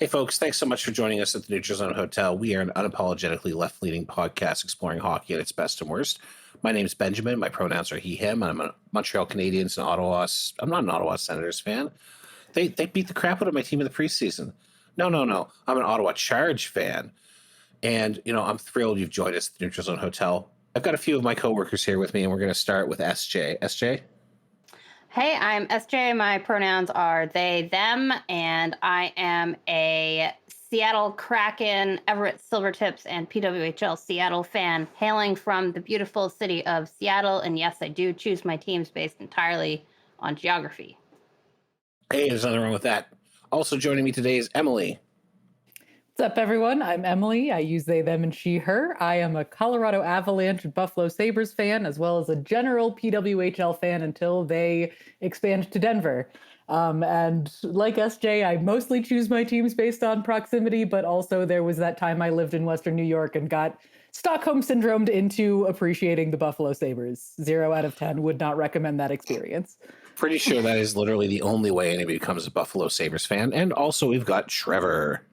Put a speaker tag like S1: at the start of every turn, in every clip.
S1: Hey, folks, thanks so much for joining us at the Neutral Zone Hotel. We are an unapologetically left-leaning podcast exploring hockey at its best and worst. My name is Benjamin. My pronouns are he, him. I'm a Montreal Canadiens and Ottawa. I'm not an Ottawa Senators fan. They beat the crap out of my team in the preseason. No. I'm an Ottawa Charge fan. And, I'm thrilled you've joined us at the Neutral Zone Hotel. I've got a few of my coworkers here with me, and we're going to start with SJ. SJ?
S2: Hey, I'm SJ. My pronouns are they, them, and I am a Seattle Kraken, Everett Silvertips, and PWHL Seattle fan, hailing from the beautiful city of Seattle. And yes, I do choose my teams based entirely on geography.
S1: Hey, there's nothing wrong with that. Also joining me today is Emily.
S3: What's up, everyone? I'm Emily. I use they, them, and she, her. I am a Colorado Avalanche and Buffalo Sabres fan, as well as a general PWHL fan until they expand to Denver. And like SJ, I mostly choose my teams based on proximity, but also there was that time I lived in Western New York and got Stockholm syndromed into appreciating the Buffalo Sabres. 0 out of 10 would not recommend that experience.
S1: Pretty sure that is literally the only way anybody becomes a Buffalo Sabres fan. And also we've got Trevor.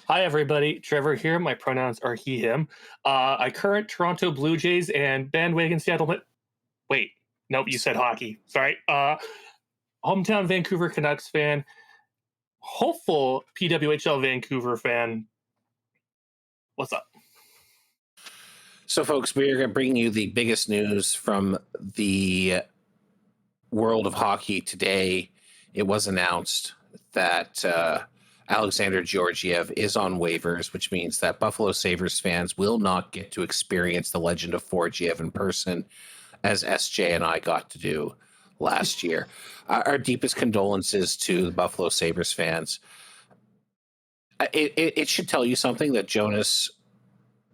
S4: Hi, everybody. Trevor here. My pronouns are he, him. I current Toronto Blue Jays and bandwagon Seattle. Wait, nope, you said hockey. Sorry. Hometown Vancouver Canucks fan. Hopeful PWHL Vancouver fan. What's up?
S1: So, folks, we are bringing you the biggest news from the world of hockey today. It was announced that Alexander Georgiev is on waivers, which means that Buffalo Sabres fans will not get to experience the legend of Georgiev in person, as SJ and I got to do last year. Our deepest condolences to the Buffalo Sabres fans. It should tell you something that Jonas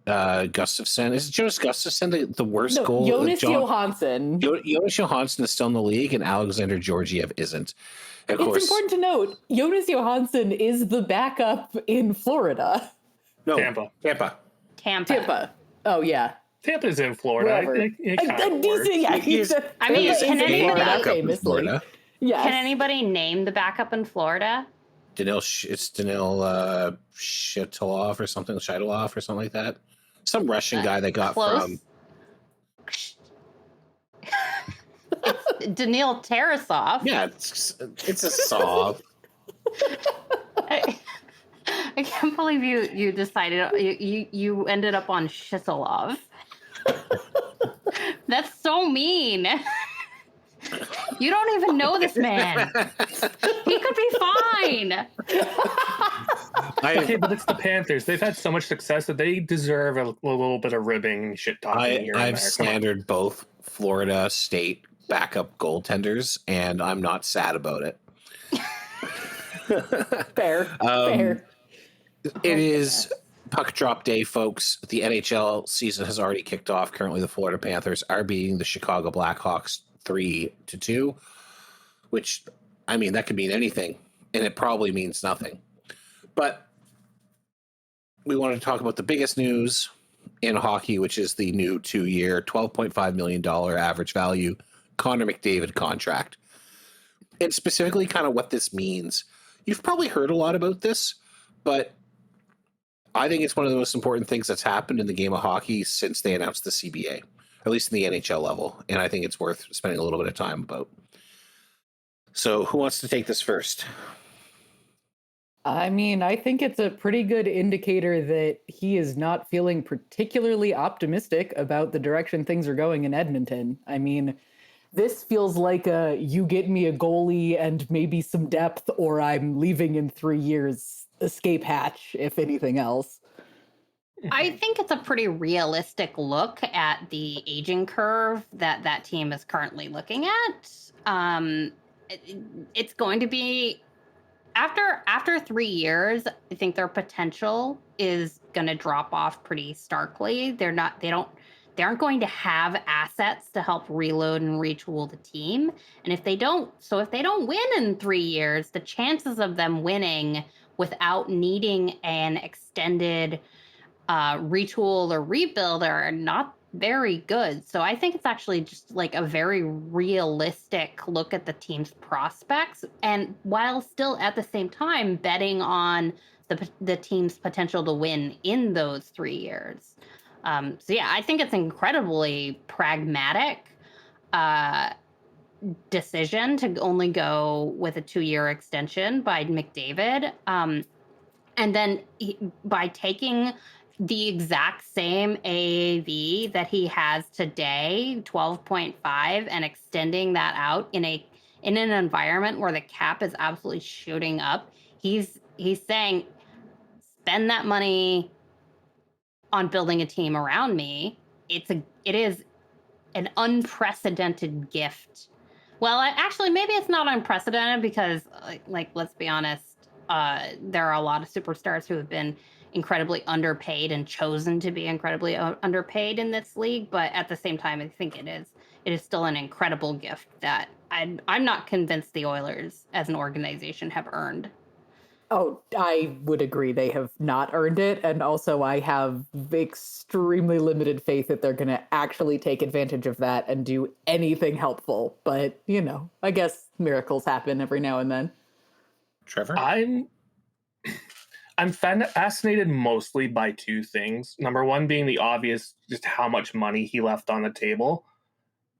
S1: Gustafsson, is Jonas Gustafsson the worst goal?
S3: Jonas Johansson.
S1: Jonas Johansson is still in the league, and Alexander Georgiev isn't. Of course,
S3: it's important to note, Jonas Johansson is the backup in Florida.
S1: No,
S2: Tampa.
S3: Oh, yeah.
S4: Tampa's in Florida.
S3: Famously. Yes.
S2: Can anybody name the backup in Florida?
S1: It's Danil Shitalov or something like that. Some Russian guy they got from.
S2: It's Danil Tarasov.
S1: Yeah, it's a Sov.
S2: I can't believe you decided you ended up on Shitalov. That's so mean. You don't even know this man. He could be fine.
S4: Okay, but it's the Panthers. They've had so much success that they deserve a little bit of ribbing, shit talking.
S1: I've slandered both Florida State backup goaltenders, and I'm not sad about it.
S3: Fair.
S1: It is puck drop day, folks. The NHL season has already kicked off. Currently, the Florida Panthers are beating the Chicago Blackhawks 3-2, which, I mean, that could mean anything, and it probably means nothing. But we want to talk about the biggest news in hockey, which is the new 2-year, $12.5 million average value Connor McDavid contract. And specifically kind of what this means. You've probably heard a lot about this, but I think it's one of the most important things that's happened in the game of hockey since they announced the CBA, at least in the NHL level. And I think it's worth spending a little bit of time about. So who wants to take this first?
S3: I mean, I think it's a pretty good indicator that he is not feeling particularly optimistic about the direction things are going in Edmonton. I mean, this feels like you get me a goalie and maybe some depth, or I'm leaving in 3 years escape hatch, if anything else.
S2: I think it's a pretty realistic look at the aging curve that team is currently looking at. It's going to be after 3 years, I think their potential is going to drop off pretty starkly. They aren't going to have assets to help reload and retool the team. And if they don't win in 3 years, the chances of them winning without needing an extended retool or rebuild are not very good. So I think it's actually just like a very realistic look at the team's prospects, and while still at the same time betting on the team's potential to win in those 3 years. So yeah, I think it's incredibly pragmatic decision to only go with a 2-year extension by McDavid. And then by taking the exact same AAV that he has today, 12.5, and extending that out in an environment where the cap is absolutely shooting up, he's saying, spend that money on building a team around me. It is an unprecedented gift. Well, actually, maybe it's not unprecedented because, like let's be honest, there are a lot of superstars who have been incredibly underpaid and chosen to be incredibly underpaid in this league. But at the same time, I think it is still an incredible gift that I'm not convinced the Oilers as an organization have earned.
S3: Oh, I would agree. They have not earned it. And also, I have extremely limited faith that they're going to actually take advantage of that and do anything helpful. But, I guess miracles happen every now and then.
S1: Trevor?
S4: I'm fascinated mostly by two things. Number one being the obvious, just how much money he left on the table.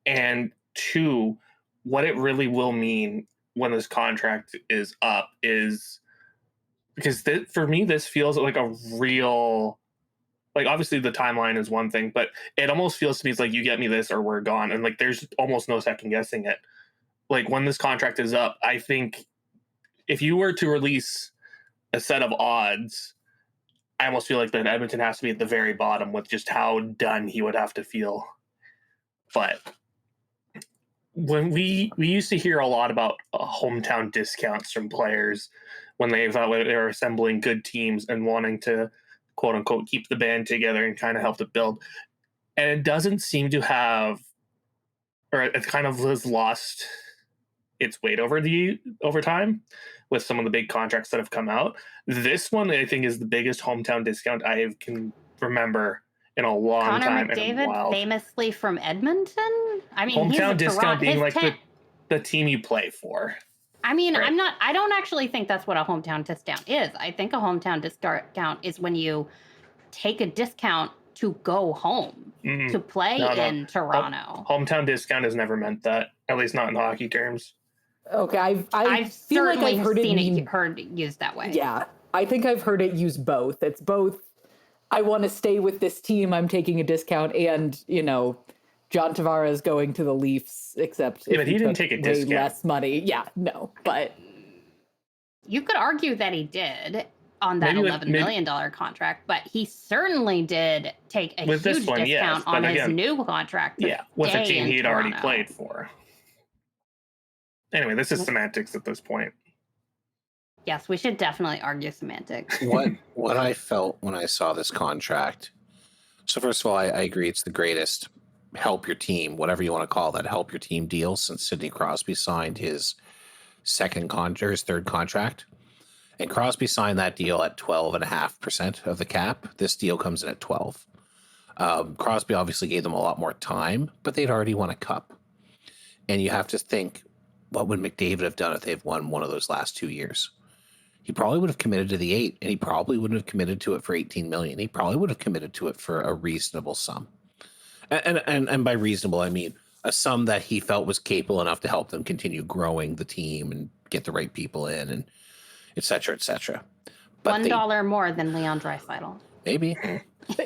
S4: And two, what it really will mean when this contract is up is... Because for me, this feels like a real, like, obviously the timeline is one thing, but it almost feels to me it's like, you get me this or we're gone. And like, there's almost no second guessing it. Like, when this contract is up, I think if you were to release a set of odds, I almost feel like that Edmonton has to be at the very bottom with just how done he would have to feel. But when we used to hear a lot about hometown discounts from players when they thought they were assembling good teams and wanting to, quote unquote, keep the band together and kind of help it build. And it doesn't seem to have, or it kind of has lost its weight over time with some of the big contracts that have come out. This one, I think, is the biggest hometown discount I can remember in a long
S2: Connor
S4: time.
S2: McDavid, famously from Edmonton. I mean,
S4: hometown discount being like the team you play for.
S2: I mean,
S4: right.
S2: I don't actually think that's what a hometown discount is. I think a hometown discount is when you take a discount to go home to play in Toronto.
S4: Hometown discount has never meant that, at least not in hockey terms.
S3: Okay, I feel like I've
S2: heard it used that way.
S3: Yeah, I think I've heard it used both. It's both, I want to stay with this team, I'm taking a discount, and, John Tavares going to the Leafs, except
S4: but he didn't take a discount.
S3: Less money. Yeah, no, but
S2: you could argue that he did on that $11 million contract, but he certainly did take a huge discount on his new contract.
S4: Yeah, with a team he had already played for. Anyway, this is semantics at this point.
S2: Yes, we should definitely argue semantics.
S1: What I felt when I saw this contract. So first of all, I agree it's the greatest help your team, whatever you want to call that, help your team deal since Sidney Crosby signed his third contract. And Crosby signed that deal at 12.5% of the cap. This deal comes in at 12. Crosby obviously gave them a lot more time, but they'd already won a cup. And you have to think, what would McDavid have done if they've won one of those last 2 years? He probably would have committed to the 8, and he probably wouldn't have committed to it for $18 million. He probably would have committed to it for a reasonable sum. And by reasonable, I mean a sum that he felt was capable enough to help them continue growing the team and get the right people in, and et cetera, et cetera. But
S2: $1 more than Leon Draisaitl.
S1: Maybe.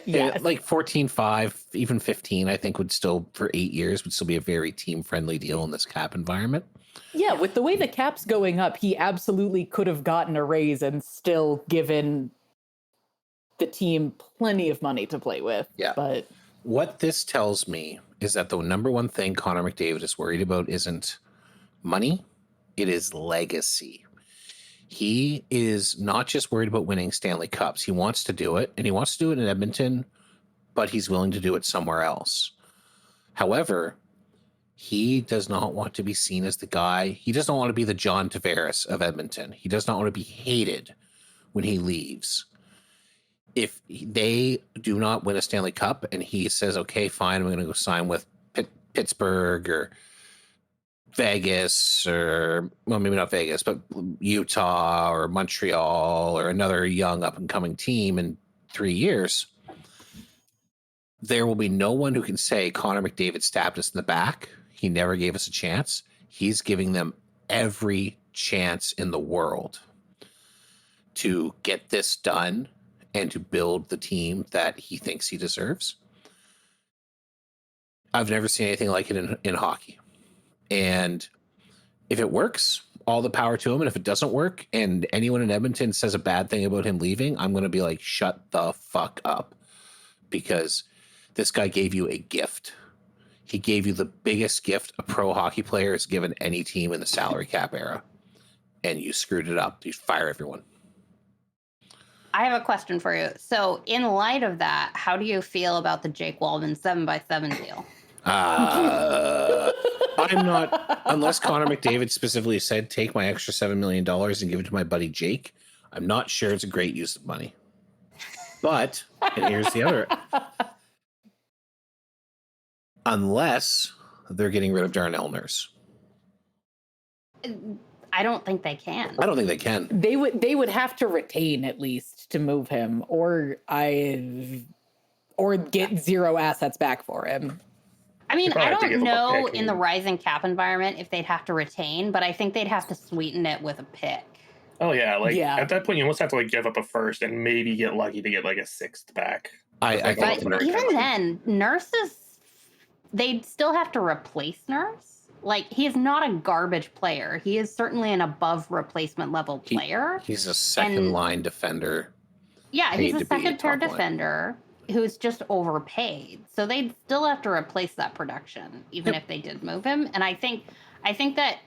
S1: Yeah, like 14.5, even 15, I think would still, for 8 years, would still be a very team-friendly deal in this cap environment.
S3: Yeah, with the way the cap's going up, he absolutely could have gotten a raise and still given the team plenty of money to play with.
S1: Yeah.
S3: But
S1: what this tells me is that the number one thing Connor McDavid is worried about isn't money, it is legacy. He is not just worried about winning Stanley Cups. He wants to do it, and he wants to do it in Edmonton, but he's willing to do it somewhere else. However, he does not want to be seen as the guy. He does not want to be the John Tavares of Edmonton. He does not want to be hated when he leaves. If they do not win a Stanley Cup and he says, okay, fine, I'm going to go sign with Pittsburgh or Vegas or, well, maybe not Vegas, but Utah or Montreal or another young up-and-coming team in 3 years, there will be no one who can say Connor McDavid stabbed us in the back. He never gave us a chance. He's giving them every chance in the world to get this done and to build the team that he thinks he deserves. I've never seen anything like it in hockey. And if it works, all the power to him. And if it doesn't work and anyone in Edmonton says a bad thing about him leaving, I'm going to be like, shut the fuck up. Because this guy gave you a gift. He gave you the biggest gift a pro hockey player has given any team in the salary cap era. And you screwed it up. You fire everyone.
S2: I have a question for you. So, in light of that, how do you feel about the Jake Wallman 7x7 deal?
S1: I'm not, unless Connor McDavid specifically said, take my extra $7 million and give it to my buddy Jake, I'm not sure it's a great use of money. But, and here's the other, unless they're getting rid of Darnell Nurse.
S2: I don't think they can.
S1: I don't think they can.
S3: They would have to retain at least to move him, or get zero assets back for him.
S2: I mean, I don't know in the
S4: pick.
S2: rising cap environment if they'd have to retain, but I think they'd have to sweeten it with a pick.
S4: Oh yeah, at that point you almost have to give up a first and maybe get lucky to get a sixth back.
S1: I
S2: But
S1: think
S2: even then, Nurses, they'd still have to replace Nurse. He is not a garbage player. He is certainly an above replacement level player.
S1: He's a second line defender.
S2: Yeah, he's a
S1: to be
S2: second pair
S1: top line.
S2: defender who's just overpaid. So they'd still have to replace that production, even if they did move him. And I think that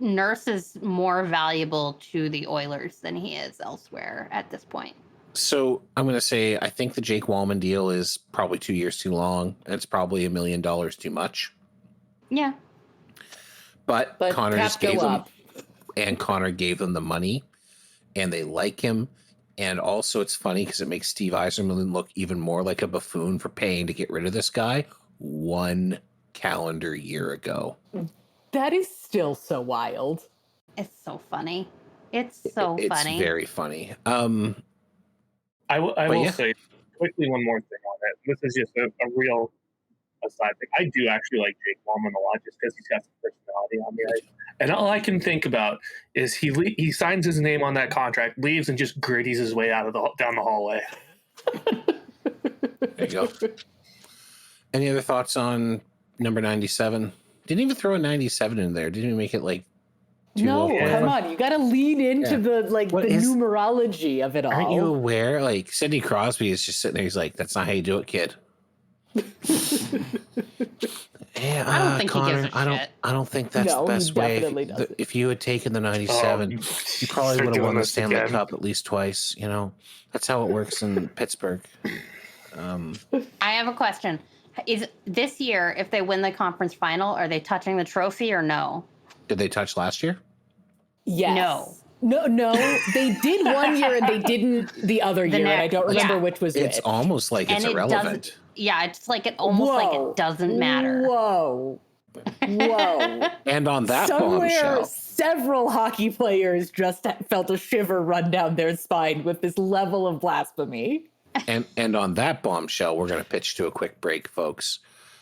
S2: Nurse is more valuable to the Oilers than he is elsewhere at this point.
S1: So I'm going to say I think the Jake Wallman deal is probably 2 years too long. It's probably $1 million too much.
S2: Yeah.
S1: But Connor
S3: cap
S1: just gave
S3: go
S1: them,
S3: up.
S1: and Connor gave them the money, and they like him. And also, it's funny because it makes Steve Yzerman look even more like a buffoon for paying to get rid of this guy 1 calendar year ago.
S3: That is still so wild.
S2: It's so funny. It's funny.
S1: It's very funny.
S4: I will say quickly one more thing on it. This is just a real aside thing. I do actually like Jake Wallman a lot just because he's got some personality on the ice. And all I can think about is he signs his name on that contract, leaves, and just gritties his way out of down the hallway.
S1: There you go. Any other thoughts on number 97? Didn't even throw a 97 in there. Didn't even make it
S3: No, come on. You got to lean into the numerology of it all.
S1: Aren't you aware? Sidney Crosby is just sitting there. He's like, that's not how you do it, kid. Yeah,
S2: I don't think
S1: Connor,
S2: he gives a shit.
S1: I don't think that's the best way. If you had taken the 97, you probably would have won the Stanley Cup at least twice. That's how it works in Pittsburgh.
S2: I have a question. Is this year, if they win the conference final, are they touching the trophy or no?
S1: Did they touch last year?
S3: Yes. No. They did one year and they didn't the other year. And I don't remember which was
S1: It's
S3: which.
S1: almost like it's irrelevant.
S2: It's like it doesn't matter.
S3: Whoa.
S1: And on that
S3: Somewhere,
S1: bombshell,
S3: several hockey players just felt a shiver run down their spine with this level of blasphemy.
S1: and on that bombshell, we're going to pitch to a quick break, folks.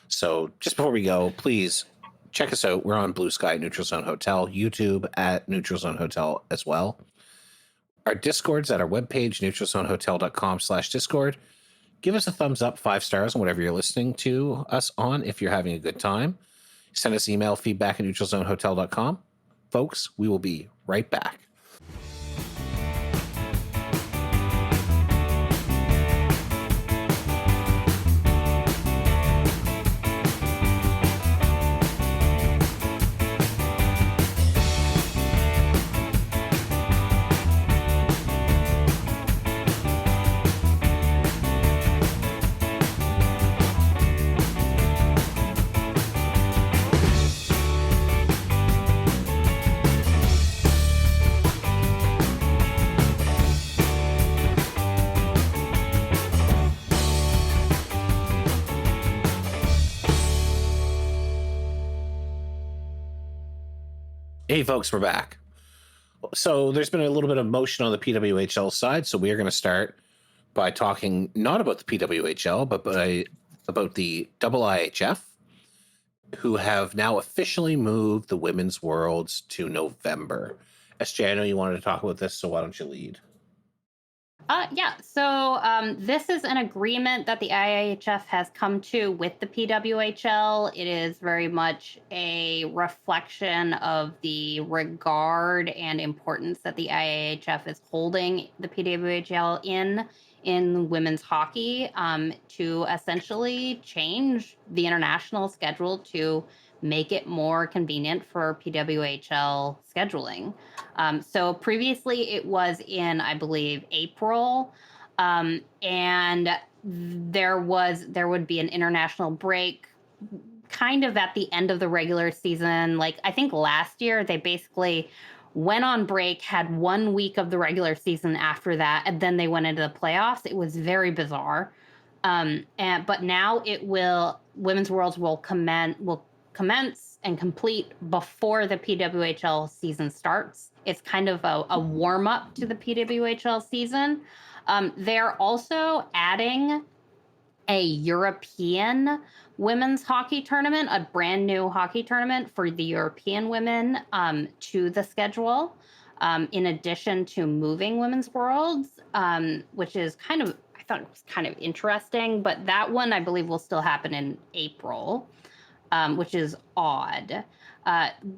S1: So just before we go, please check us out. We're on Bluesky, Neutral Zone Hotel, YouTube at Neutral Zone Hotel as well. Our Discord's at our webpage, neutralzonehotel.com/Discord. Give us a thumbs up, 5 stars on whatever you're listening to us on if you're having a good time. Send us email, feedback at neutralzonehotel.com. Folks, we will be right back. Hey, folks, we're back. So there's been a little bit of motion on the PWHL side, so we are going to start by talking not about the PWHL, but about the IIHF, who have now officially moved the Women's Worlds to November. SJ, I know you wanted to talk about this, so why don't you lead?
S2: Yeah, so this is an agreement that the IIHF has come to with the PWHL. It is very much a reflection of the regard and importance that the IIHF is holding the PWHL in women's hockey to essentially change the international schedule to make it more convenient for PWHL scheduling. So previously it was in, I believe, April, and there would be an international break kind of at the end of the regular season. Like, I think last year they basically went on break, had 1 week of the regular season after that, and then they went into the playoffs. It was very bizarre. But now Women's Worlds will commence and complete before the PWHL season starts. It's kind of a warm up to the PWHL season. They're also adding a European women's hockey tournament, a brand new hockey tournament for the European women to the schedule, in addition to moving Women's Worlds, which is I thought it was kind of interesting, but that one I believe will still happen in April. Which is odd.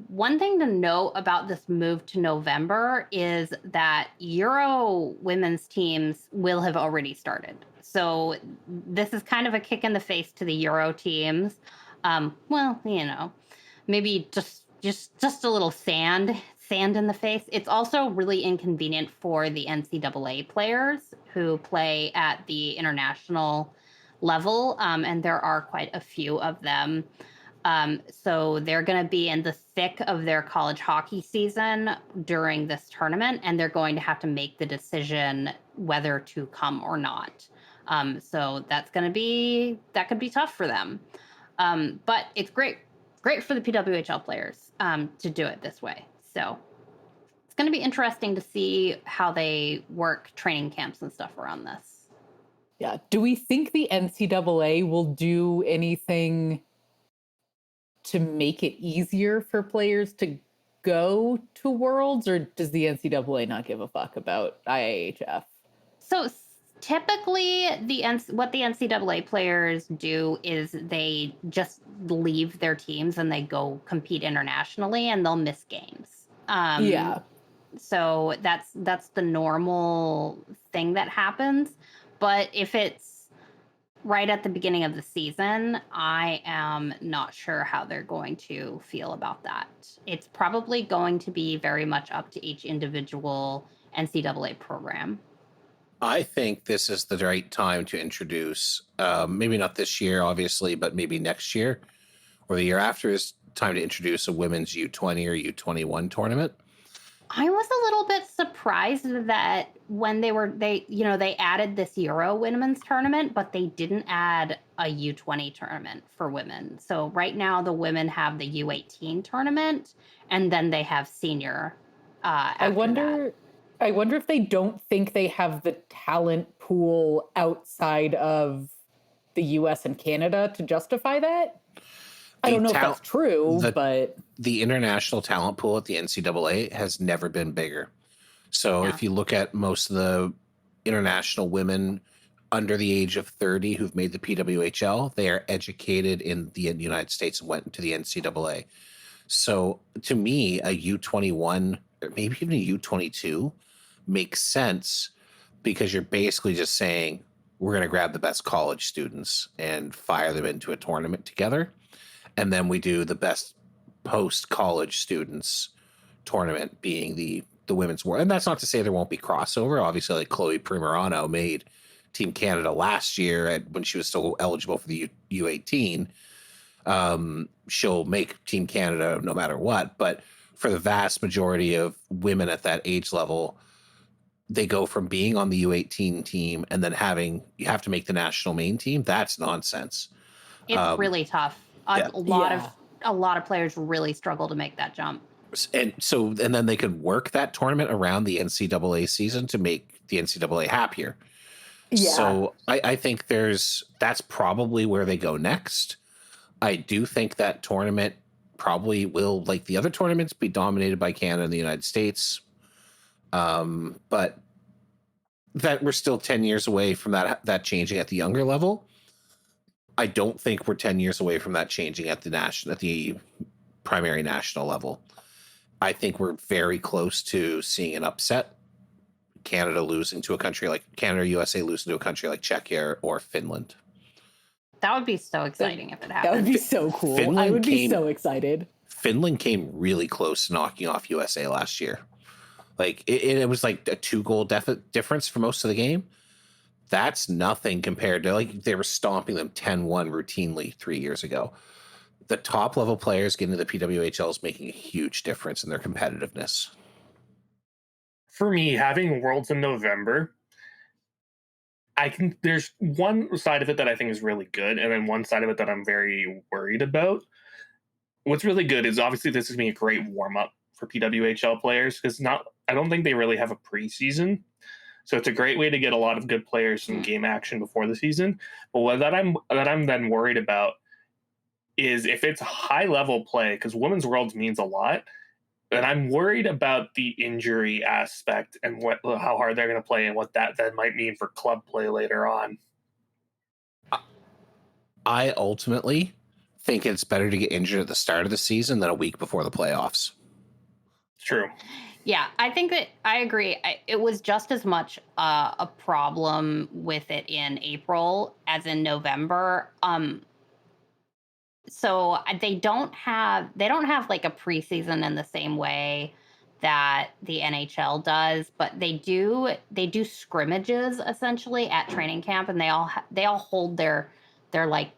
S2: One thing to note about this move to November is that Euro women's teams will have already started. So this is kind of a kick in the face to the Euro teams. Well, maybe just a little sand in the face. It's also really inconvenient for the NCAA players who play at the international level, and there are quite a few of them. So they're going to be in the thick of their college hockey season during this tournament, and they're going to have to make the decision whether to come or not. So that could be tough for them. But it's great for the PWHL players to do it this way. So it's going to be interesting to see how they work training camps and stuff around this.
S3: Yeah. Do we think the NCAA will do anything to make it easier for players to go to Worlds, or does the NCAA not give a fuck about IIHF?
S2: So typically what the NCAA players do is they just leave their teams and they go compete internationally, and they'll miss games.
S3: Yeah.
S2: So that's the normal thing that happens. But if it's right at the beginning of the season, I am not sure how they're going to feel about that. It's probably going to be very much up to each individual NCAA program.
S1: I think this is the right time to introduce, maybe not this year, obviously, but maybe next year or the year after is time to introduce a women's U20 or U21 tournament.
S2: I was a little bit surprised that when they added this Euro women's tournament, but they didn't add a U20 tournament for women. So right now the women have the U18 tournament, and then they have senior. I wonder
S3: if they don't think they have the talent pool outside of the US and Canada to justify that. I don't know if that's true, but
S1: the international talent pool at the NCAA has never been bigger. So if you look at most of the international women under the age of 30 who've made the PWHL, they are educated in the United States and went into the NCAA. So to me, a U21 or maybe even a U22 makes sense, because you're basically just saying, we're going to grab the best college students and fire them into a tournament together. And then we do the best post-college students tournament being the Women's World. And that's not to say there won't be crossover. Obviously, like Chloe Primerano made Team Canada last year when she was still eligible for the U18. She'll make Team Canada no matter what. But for the vast majority of women at that age level, they go from being on the U18 team and then you have to make the national main team. That's nonsense.
S2: It's really tough. A lot of players really struggle to make that jump.
S1: And then they could work that tournament around the NCAA season to make the NCAA happier.
S3: Yeah.
S1: So I think that's probably where they go next. I do think that tournament probably will, like the other tournaments, be dominated by Canada and the United States. But that we're still 10 years away from that changing at the younger level. I don't think we're 10 years away from that changing at the primary national level. I think we're very close to seeing an upset. Canada losing to a country like Canada or USA losing to a country like Czechia or Finland.
S2: That would be so exciting if it happened.
S3: That would be so cool. I would be so excited.
S1: Finland came really close to knocking off USA last year. Like it was like a 2-goal difference for most of the game. That's nothing compared to, like, they were stomping them 10-1 routinely 3 years ago. The top level players getting to the PWHL is making a huge difference in their competitiveness.
S4: For me, having Worlds in November, there's one side of it that I think is really good, and then one side of it that I'm very worried about. What's really good is obviously this is being a great warm up for PWHL players, because I don't think they really have a preseason. So it's a great way to get a lot of good players some game action before the season. But what I'm then worried about is if it's high level play, because Women's Worlds means a lot. And I'm worried about the injury aspect and how hard they're going to play and what that then might mean for club play later on.
S1: I ultimately think it's better to get injured at the start of the season than a week before the playoffs.
S4: True.
S2: Yeah, I think that I agree. It was just as much a problem with it in April as in November. So they don't have like a preseason in the same way that the NHL does, but they do scrimmages essentially at training camp, and they all hold their like,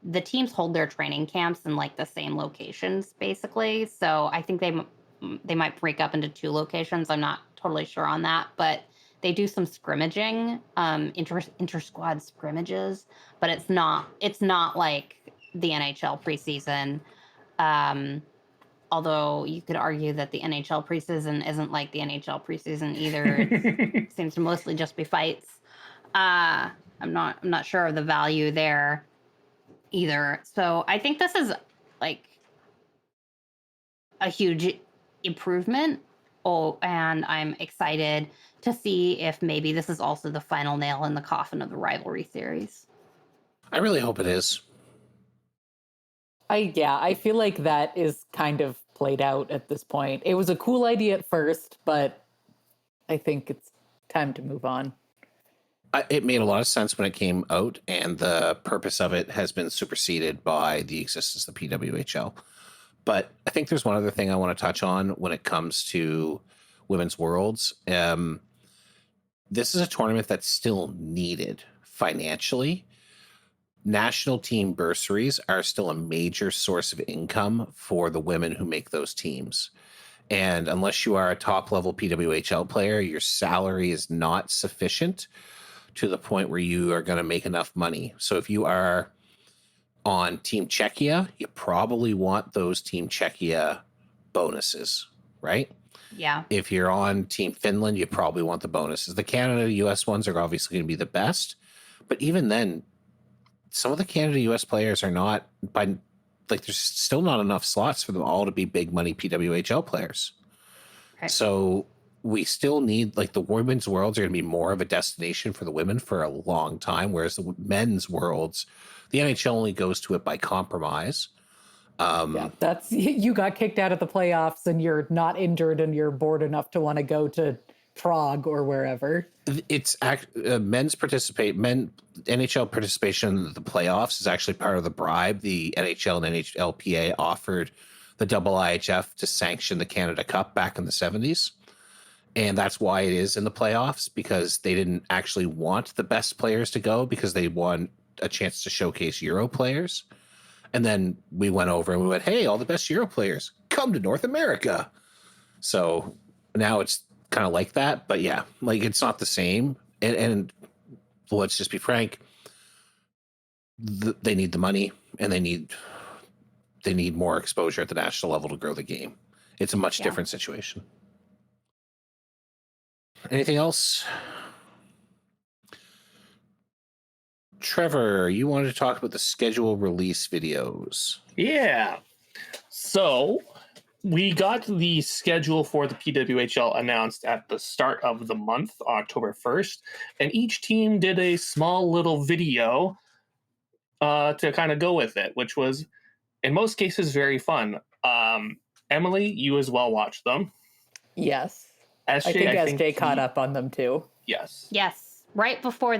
S2: the teams hold their training camps in like the same locations basically. So I think they might break up into 2 locations. I'm not totally sure on that, but they do some scrimmaging, inter-squad scrimmages, but it's not like the NHL preseason. Although you could argue that the NHL preseason isn't like the NHL preseason either. It seems to mostly just be fights. I'm not sure of the value there either. So I think this is like a huge improvement. And I'm excited to see if maybe this is also the final nail in the coffin of the rivalry series.
S1: I really hope it is.
S3: I feel like that is kind of played out at this point. It was a cool idea at first, but I think it's time to move on.
S1: It made a lot of sense when it came out, and the purpose of it has been superseded by the existence of the PWHL. But I think there's one other thing I want to touch on when it comes to Women's Worlds. This is a tournament that's still needed financially. National team bursaries are still a major source of income for the women who make those teams. And unless you are a top-level PWHL player, your salary is not sufficient to the point where you are going to make enough money. So if you are on Team Czechia, you probably want those Team Czechia bonuses, right?
S2: Yeah.
S1: If you're on Team Finland, you probably want the bonuses. The Canada-US ones are obviously going to be the best. But even then, some of the Canada-US players are not, there's still not enough slots for them all to be big money PWHL players.
S2: Okay.
S1: So we still need, like, the Women's Worlds are going to be more of a destination for the women for a long time, whereas the Men's Worlds, the NHL only goes to it by compromise.
S3: That's, you got kicked out of the playoffs and you're not injured and you're bored enough to want to go to Prague or wherever.
S1: It's NHL participation in the playoffs is actually part of the bribe the NHL and NHLPA offered the IIHF to sanction the Canada Cup back in the 70s. And that's why it is in the playoffs, because they didn't actually want the best players to go, because they want a chance to showcase Euro players. And then we went over and we went, hey, all the best Euro players, come to North America. So now it's kind of like that. But yeah, like, it's not the same. And let's just be frank, they need the money, and they need more exposure at the national level to grow the game. It's a much
S2: Yeah.
S1: different situation. Anything else? Trevor, you wanted to talk about the schedule release videos.
S4: Yeah. So we got the schedule for the PWHL announced at the start of the month, October 1st, and each team did a small little video to kind of go with it, which was, in most cases, very fun. Emily, you as well watched them.
S3: Yes.
S4: SJ,
S3: I think SJ caught up on them too.
S4: Yes.
S2: Yes, right before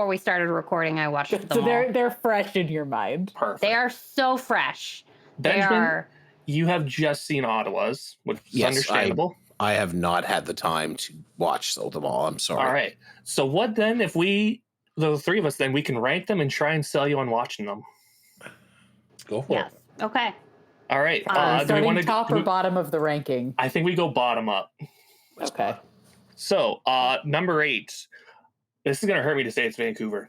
S2: we started recording, I watched them
S3: So
S2: all.
S3: they're fresh in your mind.
S4: Perfect.
S2: They are so fresh.
S4: Benjamin,
S2: They are.
S4: you have just seen Ottawa's, which is
S1: Yes,
S4: understandable.
S1: I have not had the time to watch them all. I'm sorry.
S4: All right. So what then if the three of us, then we can rank them and try and sell you on watching them?
S1: Go for
S2: Yes. Okay.
S4: All right. Do we
S3: Starting
S4: want to
S3: top or bottom of the ranking?
S4: I think we go bottom up.
S3: Okay.
S4: So number 8. This is going to hurt me to say it's Vancouver.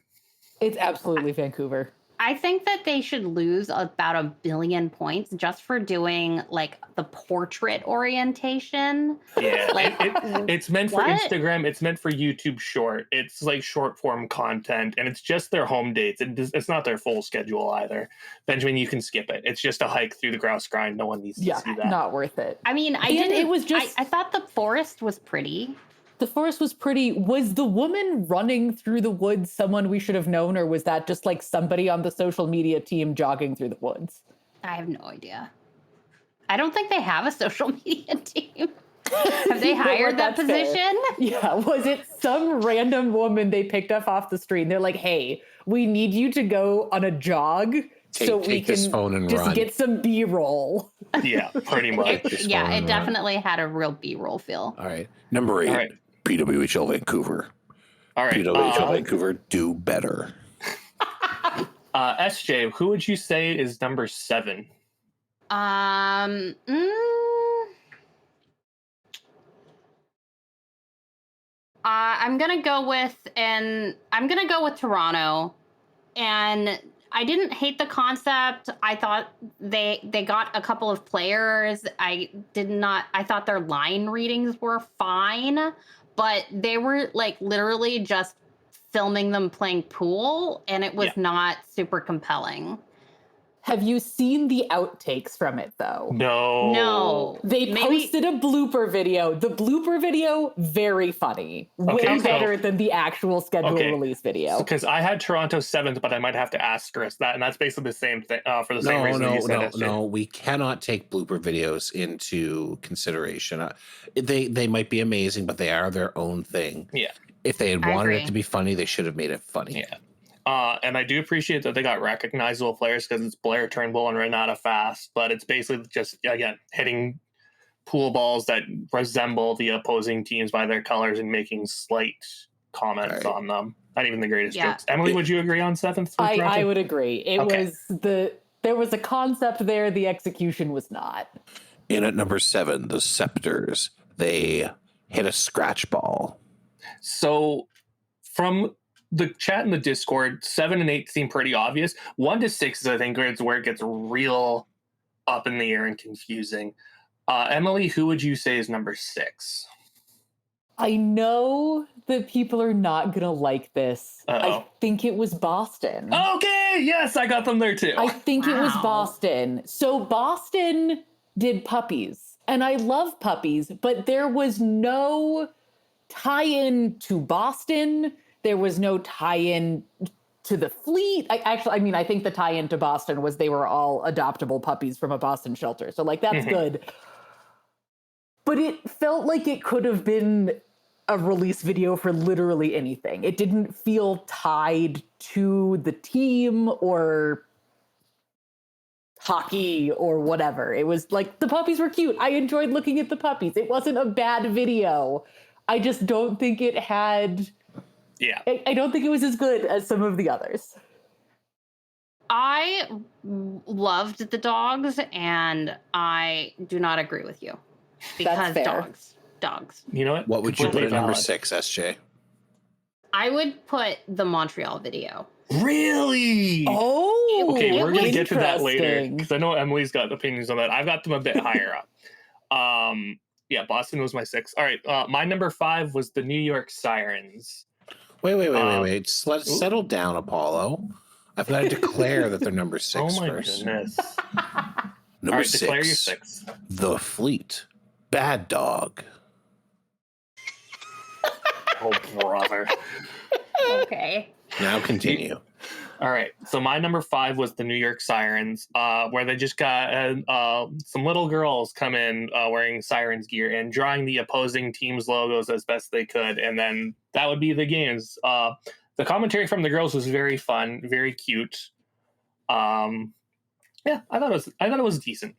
S3: It's absolutely Vancouver.
S2: I think that they should lose about 1 billion points just for doing like the portrait orientation.
S4: Yeah,
S2: Like,
S4: it's meant for
S2: what?
S4: Instagram. It's meant for YouTube Short. It's like short form content, and it's just their home dates. It's not their full schedule either. Benjamin, you can skip it. It's just a hike through the grouse grind. No one needs to see that.
S3: Not worth it.
S2: I mean,
S3: It was just.
S2: I thought the forest was pretty.
S3: The forest was pretty. Was the woman running through the woods someone we should have known, or was that just like somebody on the social media team jogging through the woods?
S2: I have no idea. I don't think they have a social media team. Have they hired that
S3: That's fair.
S2: position?
S3: Yeah, was it some random woman they picked up off the street? And they're like, "Hey, we need you to go on a jog so we
S1: take this
S3: can
S1: phone and
S3: just
S1: run."
S3: get some B-roll."
S4: Yeah, pretty much.
S1: Just
S2: Yeah,
S1: phone
S2: it
S1: and
S2: definitely had a real B-roll feel.
S1: All right. Number 8,
S4: All right.
S1: PWHL Vancouver.
S4: All right.
S1: PWHL Vancouver, do better.
S4: SJ, who would you say is number 7?
S2: I'm gonna go with Toronto, and I didn't hate the concept. I thought they got a couple of players. I thought their line readings were fine, but they were like literally just filming them playing pool, and it was not super compelling.
S3: Have you seen the outtakes from it, though?
S2: No.
S3: They posted a blooper video. The blooper video, very funny. Way better than the actual schedule release video.
S4: Because I had Toronto 7th, but I might have to asterisk that, and that's basically the same thing for the same reason you said SJ.
S1: No, we cannot take blooper videos into consideration. They might be amazing, but they are their own thing.
S4: Yeah.
S1: If they had wanted it to be funny, they should have made it funny.
S4: Yeah. And I do appreciate that they got recognizable players because it's Blair Turnbull and Renata Fast, but it's basically just, again, hitting pool balls that resemble the opposing teams by their colors and making slight comments on them. Not even the greatest jokes. Emily, would you agree on 7th?
S3: I would agree. There was a concept there. The execution was not.
S1: In at number 7, the Scepters. They hit a scratch ball.
S4: So from the chat in the Discord, 7 and 8 seem pretty obvious. 1 to 6 is, I think, where it gets real up in the air and confusing. Emily, who would you say is number 6?
S3: I know that people are not going to like this. I think it was Boston.
S4: Okay, yes, I got them there too.
S3: I think it was Boston. So Boston did puppies, and I love puppies, but there was no tie-in to Boston. There was no tie-in to the fleet. I think the tie-in to Boston was they were all adoptable puppies from a Boston shelter. So, that's good. But it felt like it could have been a release video for literally anything. It didn't feel tied to the team or hockey or whatever. It was like, the puppies were cute. I enjoyed looking at the puppies. It wasn't a bad video. I just don't think it had...
S4: Yeah.
S3: I don't think it was as good as some of the others.
S2: I loved the dogs, and I do not agree with you. Because dogs.
S4: You know what?
S1: What would you put at number 6, SJ?
S2: I would put the Montreal video.
S4: Really?
S3: Oh,
S4: okay, we're going to get to that later, because I know Emily's got opinions on that. I've got them a bit higher up. Yeah, Boston was my 6. All right, my number 5 was the New York Sirens.
S1: Wait. Let's
S4: Ooh.
S1: settle down, Apollo. I've got to declare that they're number 6
S4: Oh my
S1: first.
S4: goodness!
S1: Number
S4: All right,
S1: 6.
S4: declare your 6.
S1: The Fleet. Bad Dog.
S4: Oh brother.
S2: Okay.
S1: Now continue.
S4: All right, so my number 5 was the New York Sirens, where they just got some little girls come in wearing Sirens gear and drawing the opposing team's logos as best they could, and then that would be the games. The commentary from the girls was very fun, very cute. Yeah, I thought it was decent.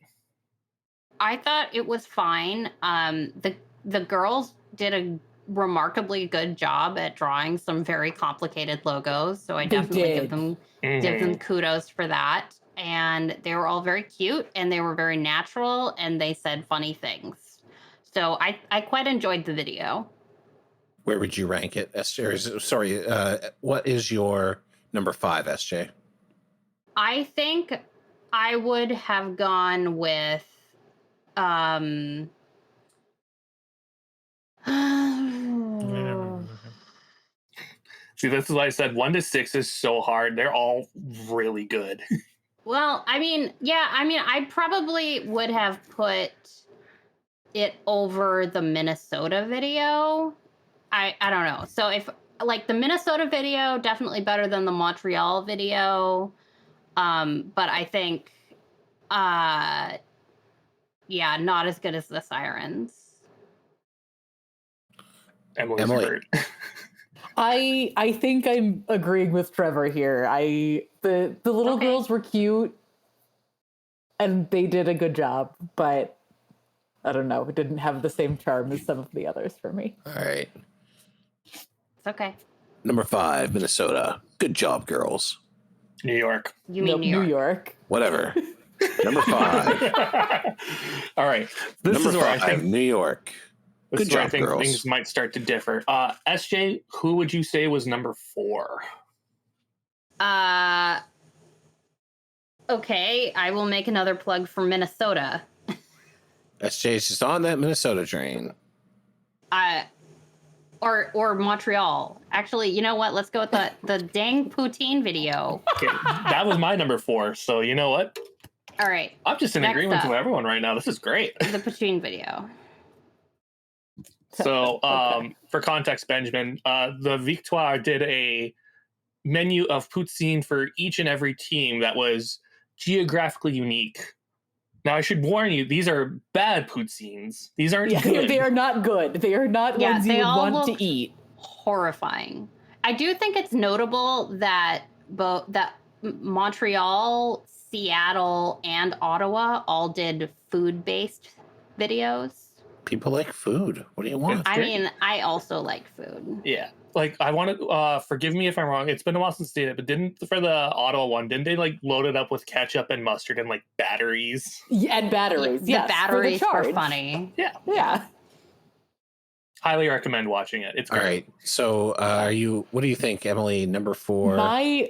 S2: I thought it was fine. The girls did a remarkably good job at drawing some very complicated logos, so I definitely give them kudos for that. And they were all very cute, and they were very natural, and they said funny things. So I quite enjoyed the video.
S1: Where would you rank it, SJ? Sorry, what is your number 5, SJ?
S2: I think I would have gone with
S4: See, this is why I said 1 to 6 is so hard. They're all really good.
S2: well, I probably would have put it over the Minnesota video. I don't know. So if like the Minnesota video, definitely better than the Montreal video. But I think not as good as the Sirens.
S1: Emily.
S3: I think I'm agreeing with Trevor here. The little girls were cute and they did a good job, but I don't know, it didn't have the same charm as some of the others for me.
S1: All right.
S2: It's okay.
S1: Number 5, Minnesota. Good job, girls.
S4: New York.
S2: You mean
S3: New York.
S1: Whatever. Number 5.
S4: All right. This
S1: Number
S4: is where
S1: 5,
S4: I think
S1: New York.
S4: This
S1: Good
S4: is where
S1: job,
S4: I think
S1: girls.
S4: things might start to differ. SJ, who would you say was number 4?
S2: Okay, I will make another plug for Minnesota.
S1: SJ's just on that Minnesota train.
S2: Or Montreal. Actually, you know what? Let's go with the dang poutine video.
S4: Okay, that was my number 4. So you know what?
S2: All right,
S4: I'm just in
S2: Next
S4: agreement
S2: up.
S4: with everyone right now. This is great.
S2: the poutine video.
S4: So,
S3: Okay.
S4: for context, Benjamin, the Victoire did a menu of poutine for each and every team that was geographically unique. Now, I should warn you, these are bad poutines. These aren't
S3: Yeah,
S4: good.
S3: they are not good. They are not ones you
S2: they
S3: would
S2: all
S3: want
S2: look
S3: to eat.
S2: horrifying. I do think it's notable that Montreal, Seattle, and Ottawa all did food-based videos.
S1: People like food. What do you want?
S2: I mean, I also like food.
S4: Yeah. Like, I want to, forgive me if I'm wrong. It's been a while since I did it, but for the Ottawa one, didn't they, like, load it up with ketchup and mustard and, like, batteries?
S3: Yeah, and batteries.
S2: The
S3: yes,
S2: batteries
S3: for the
S2: were
S3: charge.
S2: funny.
S3: Yeah.
S4: Highly recommend watching it. It's
S1: All
S4: great.
S1: right. So, what do you think, Emily? Number 4.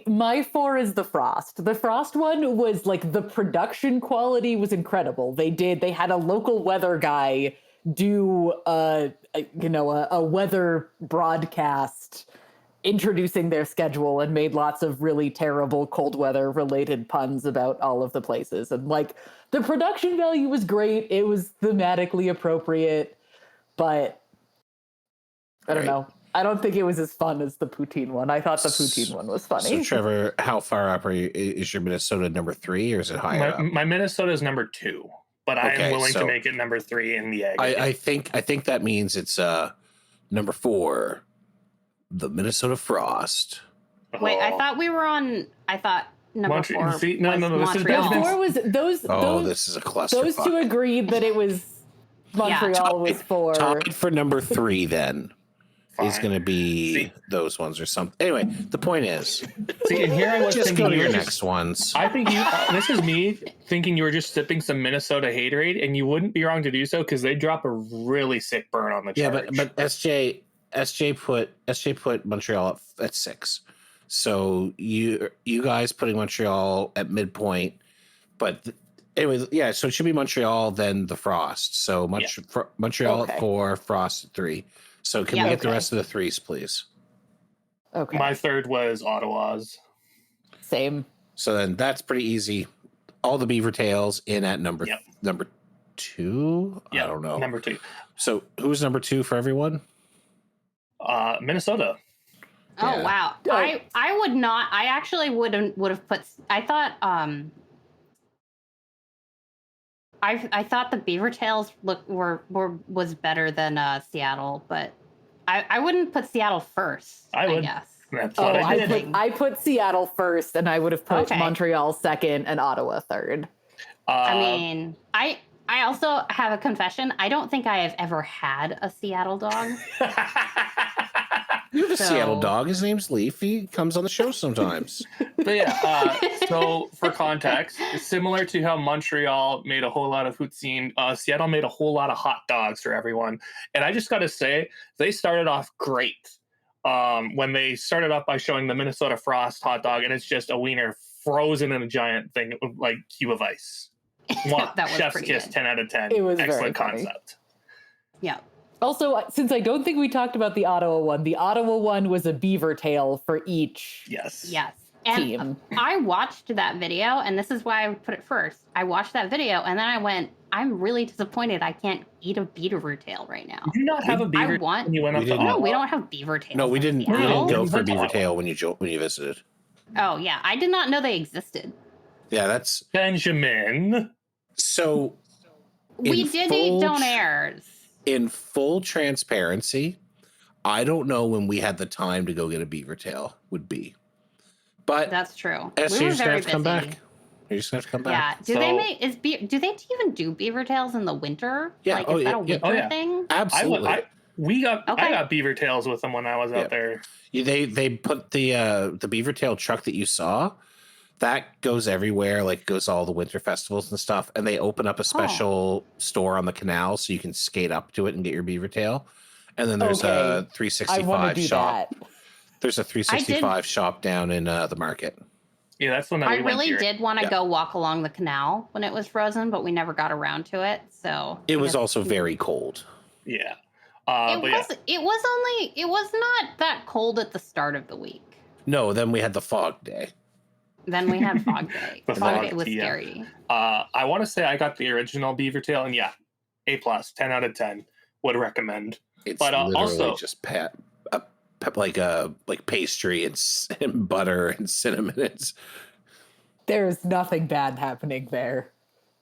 S3: My 4 is the Frost. The Frost one was like the production quality was incredible. They had a local weather guy do a weather broadcast introducing their schedule and made lots of really terrible cold weather related puns about all of the places. And like the production value was great. It was thematically appropriate, but I don't know. I don't think it was as fun as the poutine one. I thought the poutine one was funny.
S1: So, Trevor, how far up are you? Is your Minnesota number 3 or is it higher up?
S4: My Minnesota is number 2, but I
S1: Okay,
S4: am willing
S1: so
S4: to make it number 3 in the egg.
S1: I think that means it's number 4, the Minnesota Frost.
S2: Wait, I
S4: Oh.
S2: thought we were on. I thought number 4
S4: See, no,
S2: was
S4: no, this is
S2: Montreal.
S4: Benjamin's.
S3: 4 was
S1: This is a cluster.
S3: those two agreed that it was Montreal was 4.
S1: Tied for number 3 then is
S4: Fine.
S1: going to be
S4: See.
S1: those ones or something. Anyway, the point is,
S4: See, and here I was
S1: just
S4: thinking
S1: go to
S4: you
S1: your
S4: were
S1: next ones.
S4: I think this is me thinking you were just sipping some Minnesota haterade, and you wouldn't be wrong to do so because they drop a really sick burn on the
S1: Yeah,
S4: charge.
S1: but SJ put Montreal up at 6. So you guys putting Montreal at midpoint, but Anyway, yeah, so it should be Montreal, then the Frost. So Montreal
S3: Okay.
S1: at 4, Frost at 3. So can we get the rest of the threes, please?
S3: Okay.
S4: My third was Ottawa's.
S3: Same.
S1: So then that's pretty easy. All the Beaver Tails in at number 2.
S4: Yeah,
S1: I don't know.
S4: Number 2.
S1: So who's number 2 for everyone?
S4: Minnesota.
S2: Oh
S1: Yeah.
S2: wow. I would not. I actually would have put. I thought I thought the Beaver Tails was better than Seattle, but I wouldn't put Seattle first.
S4: I would.
S2: guess.
S4: That's what I did.
S3: I put Seattle first, and I would have put
S2: Okay.
S3: Montreal second and Ottawa third.
S2: I mean, I also have a confession. I don't think I have ever had a Seattle dog.
S1: You have a
S2: So-
S1: Seattle dog. His name's Leaf. He comes on the show sometimes.
S4: But yeah, so for context, similar to how Montreal made a whole lot of poutine, Seattle made a whole lot of hot dogs for everyone. And I just got to say, they started off great. When they started off by showing the Minnesota Frost hot dog, and it's just a wiener frozen in a giant thing, like cube of ice.
S2: That was
S4: Chef's
S2: pretty
S4: kiss,
S2: good.
S4: 10 out of 10.
S3: It was very
S4: excellent
S3: funny.
S4: concept.
S2: Yeah.
S3: Also, since I don't think we talked about the Ottawa one was a beaver tail for each
S4: Yes.
S2: Yes. And
S3: team.
S2: I watched that video, and this is why I put it first. I watched that video, and then I went, I'm really disappointed I can't eat a beaver tail right now.
S4: Did you not have a beaver
S2: want-
S4: when you went up
S1: We
S4: to
S1: didn't.
S2: No,
S4: Ottawa?
S2: we don't have beaver tails.
S1: No, we
S2: in
S1: didn't. We
S2: Seattle.
S1: didn't go
S4: We
S1: for
S4: went to
S1: Beaver
S4: Ottawa.
S1: Tail when you visited.
S2: Oh, yeah. I did not know they existed.
S1: Yeah, that's
S4: Benjamin.
S1: so.
S2: We
S1: In
S2: did
S1: full
S2: eat donairs.
S1: In full transparency, I don't know when we had the time to go get a beaver tail would be, but
S2: That's true.
S1: SJ,
S2: We
S1: you're
S2: were
S1: just gonna
S2: very
S1: have to come
S2: busy.
S1: back. You're just gonna have to come back.
S2: Yeah. Do
S4: So-
S2: they make do they even do beaver tails in the winter?
S1: Yeah,
S2: Like,
S1: oh,
S2: is that
S1: yeah,
S2: a
S1: yeah.
S2: winter
S4: Oh, yeah.
S2: thing?
S1: Absolutely.
S4: I
S2: Okay.
S4: got beaver tails with them when I was
S1: Yeah.
S4: out there.
S1: They put the beaver tail truck that you saw. That goes everywhere, like goes to all the winter festivals and stuff. And they open up a special store on the canal so you can skate up to it and get your beaver tail. And then there's a
S3: Okay. I want to
S1: 365
S3: do
S1: shop.
S3: that.
S1: There's a 365 shop down in the market.
S4: Yeah, that's when
S2: I
S4: we went
S2: really
S4: here.
S2: did want to
S1: Yeah.
S2: go walk along the canal when it was frozen, but we never got around to it. So
S1: It
S2: I
S1: was
S2: guess-
S1: also very cold.
S4: Yeah.
S2: It
S4: But
S2: was. It was not that cold at the start of the week.
S1: No, then we had the fog day.
S2: Then we had fog day.
S4: The
S2: Fog
S4: fog,
S2: day was
S4: yeah.
S2: scary.
S4: I want to say I got the original beaver tail, and yeah, A+, 10 out of 10. Would recommend.
S1: It's
S4: But,
S1: literally
S4: also-
S1: just like pastry and butter and cinnamon.
S3: There's nothing bad happening there.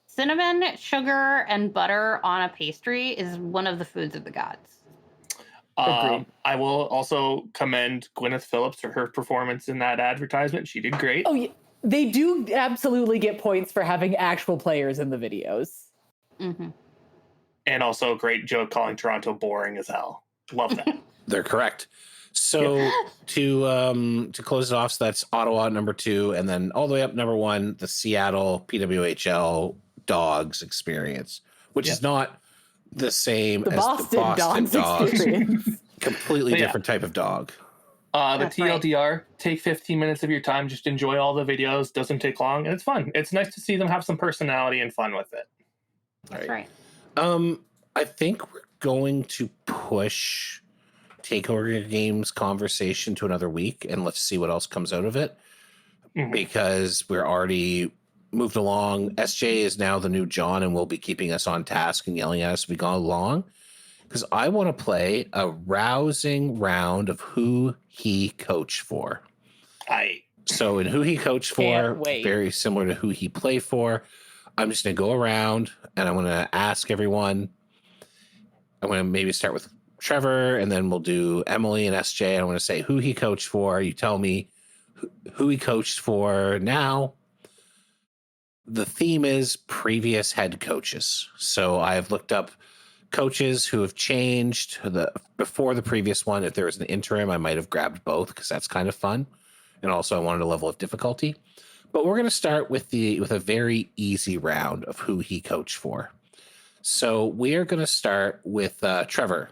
S2: Cinnamon, sugar, and butter on a pastry is one of the foods of the gods.
S3: Agreed.
S4: I will also commend Gwyneth Phillips for her performance in that advertisement. She did great.
S3: Oh, yeah. They do absolutely get points for having actual players in the videos.
S2: Mm-hmm.
S4: And also a great joke calling Toronto boring as hell. Love that.
S1: They're correct. So to close it off, so that's Ottawa number 2, and then all the way up number 1, the Seattle PWHL Dogs experience, which is not the same
S3: The
S1: as
S3: Boston,
S1: the Boston
S3: Dogs experience.
S1: Completely
S4: But yeah.
S1: different type of dog.
S4: The
S2: That's right.
S4: TLDR, take 15 minutes of your time, just enjoy all the videos. Doesn't take long, and it's fun. It's nice to see them have some personality and fun with it.
S2: That's right.
S1: I think we're going to push Takeover Games conversation to another week, and let's see what else comes out of it.
S4: Mhm.
S1: Because we're already moved along. SJ is now the new John and will be keeping us on task and yelling at us as we go along. Because I want to play a rousing round of who he coached for. So in who he coached for,
S3: Can't wait.
S1: very similar to who he played for. I'm just going to go around and I'm going to ask everyone. I'm going to maybe start with Trevor, and then we'll do Emily and SJ. I want to say who he coached for. You tell me who he coached for now. The theme is previous head coaches. So I've looked up coaches who have changed before the previous one. If there was an interim, I might have grabbed both because that's kind of fun. And also I wanted a level of difficulty. But we're going to start with a very easy round of who he coached for. So we are going to start with Trevor.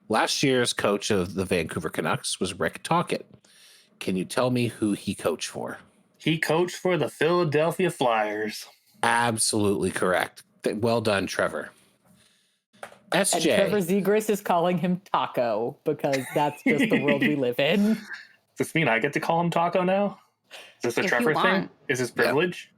S1: Last year's coach of the Vancouver Canucks was Rick Tocchet. Can you tell me who he coached for?
S4: He coached for the Philadelphia Flyers.
S1: absolutely correct. Well done, Trevor. SJ.
S3: And Trevor Zegras is calling him Taco because that's just the world we live in.
S4: Does this mean I get to call him Taco now? Is this a
S2: If
S4: Trevor
S2: you
S4: thing?
S2: want.
S4: Is this privilege?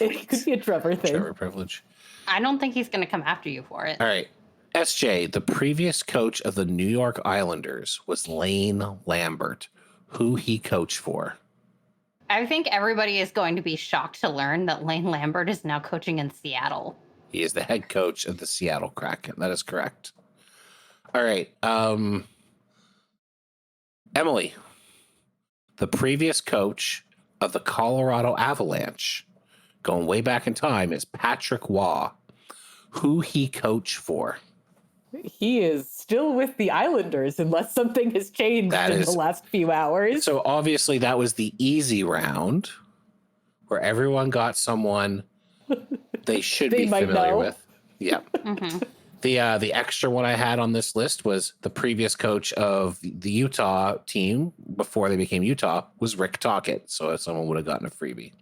S3: It could be a Trevor thing.
S1: Trevor privilege.
S2: I don't think he's going to come after you for it.
S1: All right. SJ, the previous coach of the New York Islanders was Lane Lambert. Who he coached for?
S2: I think everybody is going to be shocked to learn that Lane Lambert is now coaching in Seattle.
S1: He is the head coach of the Seattle Kraken. That is correct. All right. Emily, the previous coach of the Colorado Avalanche, going way back in time, is Patrick Waugh. Who he coached for?
S3: He is still with the Islanders unless something has changed in the last few hours.
S1: So obviously that was the easy round where everyone got someone they should be familiar with. Yeah.
S2: Mm-hmm.
S1: The extra one I had on this list was the previous coach of the Utah team before they became Utah was Rick Tocchet. So someone would have gotten a freebie.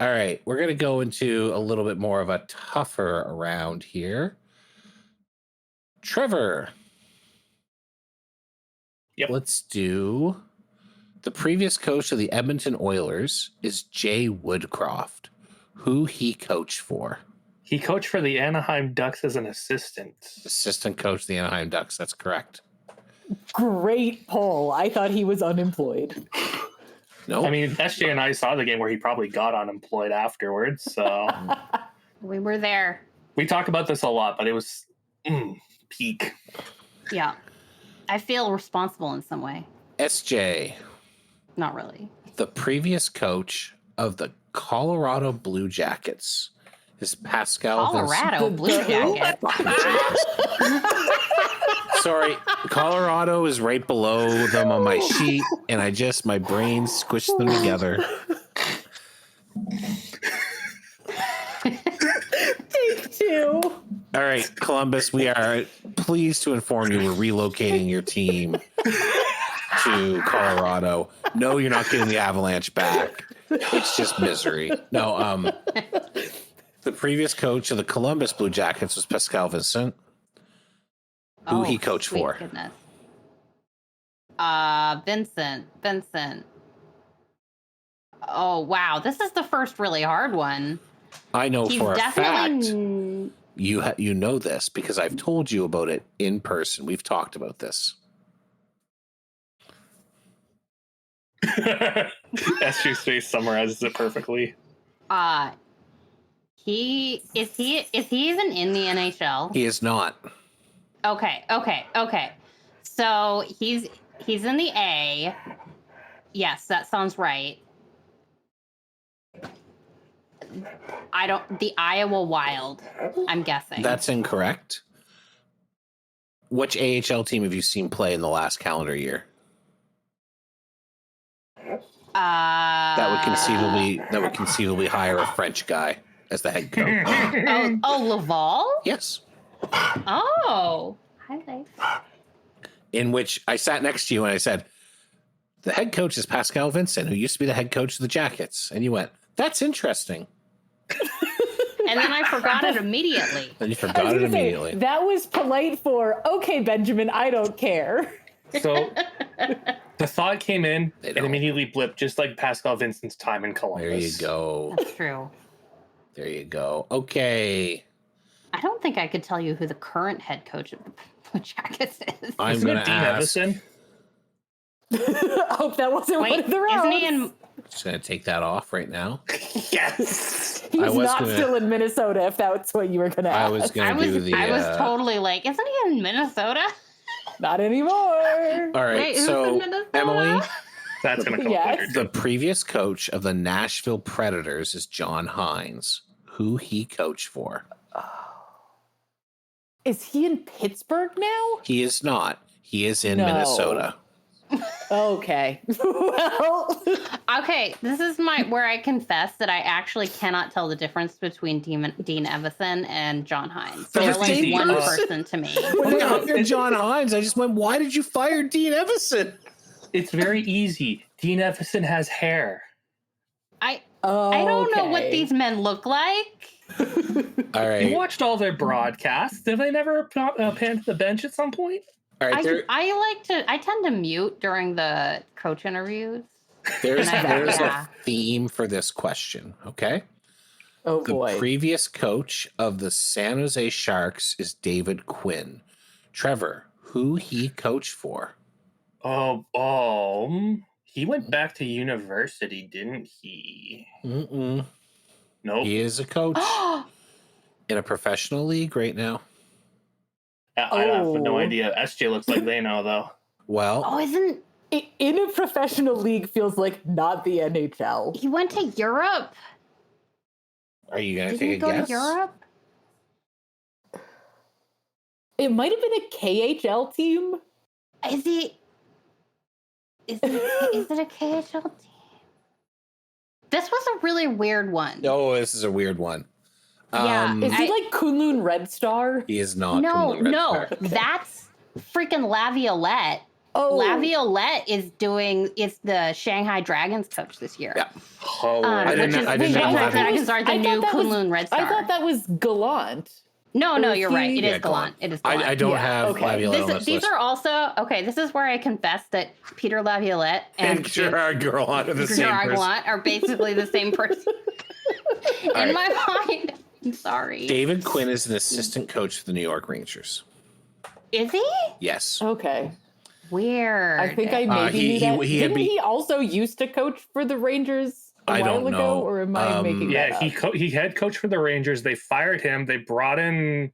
S1: All right. We're going to go into a little bit more of a tougher round here. Trevor.
S4: Yep.
S1: Let's do the previous coach of the Edmonton Oilers is Jay Woodcroft. Who he coached for?
S4: He coached for the Anaheim Ducks as an assistant.
S1: Assistant coach of the Anaheim Ducks. That's correct.
S3: Great poll. I thought he was unemployed.
S1: No.
S4: I mean, SJ and I saw the game where he probably got unemployed afterwards. So
S2: We were there.
S4: we talk about this a lot, but it was peak.
S2: Yeah. I feel responsible in some way.
S1: SJ,
S2: Not really.
S1: the previous coach of the Colorado Blue Jackets is Pascal
S2: Colorado Blue Jackets.
S1: Sorry, Colorado is right below them on my sheet, and my brain squished them together.
S3: Take two.
S1: All right, Columbus, we are pleased to inform you we're relocating your team to Colorado. No, you're not getting the Avalanche back. It's just misery. No, the previous coach of the Columbus Blue Jackets was Pascal Vincent. Who he coached
S2: sweet
S1: for?
S2: Goodness. Vincent. Oh, wow. This is the first really hard one.
S1: I know
S2: He's
S1: for a fact
S2: definitely
S1: you know this because I've told you about it in person. We've talked about this.
S4: SJ's face summarizes it perfectly.
S2: He is even in the NHL?
S1: He is not.
S2: Okay. So he's in the A. Yes, that sounds right. The Iowa Wild, I'm guessing.
S1: That's incorrect. Which AHL team have you seen play in the last calendar year? That would conceivably hire a French guy as the head coach.
S2: Laval?
S1: Yes.
S2: Oh, hi there.
S1: In which I sat next to you and I said, the head coach is Pascal Vincent, who used to be the head coach of the Jackets. And you went, that's interesting.
S2: And then I forgot it immediately.
S1: Then you forgot it immediately.
S3: That was polite for, okay, Benjamin, I don't care.
S4: So the thought came in
S1: They
S4: and
S1: don't.
S4: immediately blipped, just like Pascal Vincent's time in Columbus.
S1: There you go.
S2: That's true.
S1: There you go. Okay.
S2: I don't think I could tell you who the current head coach of the Blue Jackets is.
S1: I'm
S4: Isn't
S1: going
S4: it
S1: to
S4: Dean
S1: ask.
S4: Evison?
S3: Hope that wasn't one
S2: Wait,
S3: of the rounds.
S2: isn't he in?
S1: Just going to take that off right now.
S4: Yes.
S3: He's
S1: I was
S3: not
S1: gonna-
S3: still in Minnesota, if that's what you were going to
S1: I
S3: ask.
S1: was going to do the.
S2: I was totally like, isn't he in Minnesota?
S3: Not anymore.
S1: All right.
S2: Wait, who's
S1: So,
S2: in Minnesota?
S1: Emily,
S4: That's going to come
S3: Yes.
S4: later.
S1: the previous coach of the Nashville Predators is John Hines. Who he coached for?
S3: Is he in Pittsburgh now?
S1: He is not. He is in
S3: No.
S1: Minnesota.
S3: Okay. Well,
S2: Okay, this is where I confess that I actually cannot tell the difference between Dean Evison and John Hines. They're
S4: That's
S2: like
S4: easy.
S2: one person to me.
S1: When they hired John Hines, I just went, why did you fire Dean Evison?
S4: It's very easy. Dean Evison has hair.
S3: Oh,
S2: I don't know what these men look like.
S1: All
S4: You
S1: right.
S4: watched all their broadcasts. Have they never panned to the bench at some point?
S1: All right.
S2: I tend to mute during the coach interviews.
S1: There's
S2: Yeah.
S1: a theme for this question. Okay.
S3: Oh
S1: The
S3: boy.
S1: previous coach of the San Jose Sharks is David Quinn. Trevor, who he coached for?
S4: He went back to university, didn't he?
S1: Mm-mm.
S4: Nope.
S1: He is a coach in a professional league right now.
S4: I have no idea. SJ looks like they know, though.
S1: Well,
S2: isn't
S3: In a professional league feels like not the NHL.
S2: he went to Europe?
S1: are you going to
S2: Didn't he
S1: take a
S2: go
S1: guess?
S2: to Europe?
S3: It might have been a KHL team.
S2: Is he? Is it a KHL team? This was a really weird one.
S1: Oh, this is a weird one.
S2: Yeah,
S3: Is he like Kunlun Red Star?
S1: He is not.
S2: No,
S1: Kunlun Red
S2: no,
S1: Star.
S2: that's freaking Laviolette.
S3: Oh,
S2: Laviolette is the Shanghai Dragons coach this year.
S1: Yeah.
S4: Oh,
S1: I didn't know
S2: Shanghai
S1: Lavi-
S2: Dragons are the new Kunlun Red Star.
S3: I thought that was Gallant.
S2: No,
S3: Or
S2: you're
S3: is
S2: right.
S3: he-
S2: It is Gallant. It is Gallant.
S1: I don't
S3: Yeah,
S1: have
S3: okay.
S1: Laviolette on this
S2: These
S1: list.
S2: are also okay. This is where I confess that Peter Laviolette and
S1: Gerard Gallant are the same
S2: Gerard
S1: person.
S2: Gallant are basically the same person. In
S1: right.
S2: my mind, I'm sorry.
S1: David Quinn is an assistant coach for the New York Rangers.
S2: Is he?
S1: Yes.
S3: Okay.
S2: Weird.
S3: I think I maybe
S1: he-
S3: knew that.
S1: he had
S3: Didn't
S1: be-
S3: he also used to coach for the Rangers a
S1: I
S3: while
S1: don't
S3: ago?
S1: know.
S3: Or am I making that
S4: yeah,
S3: up?
S4: he head coach for the Rangers. They fired him. They brought in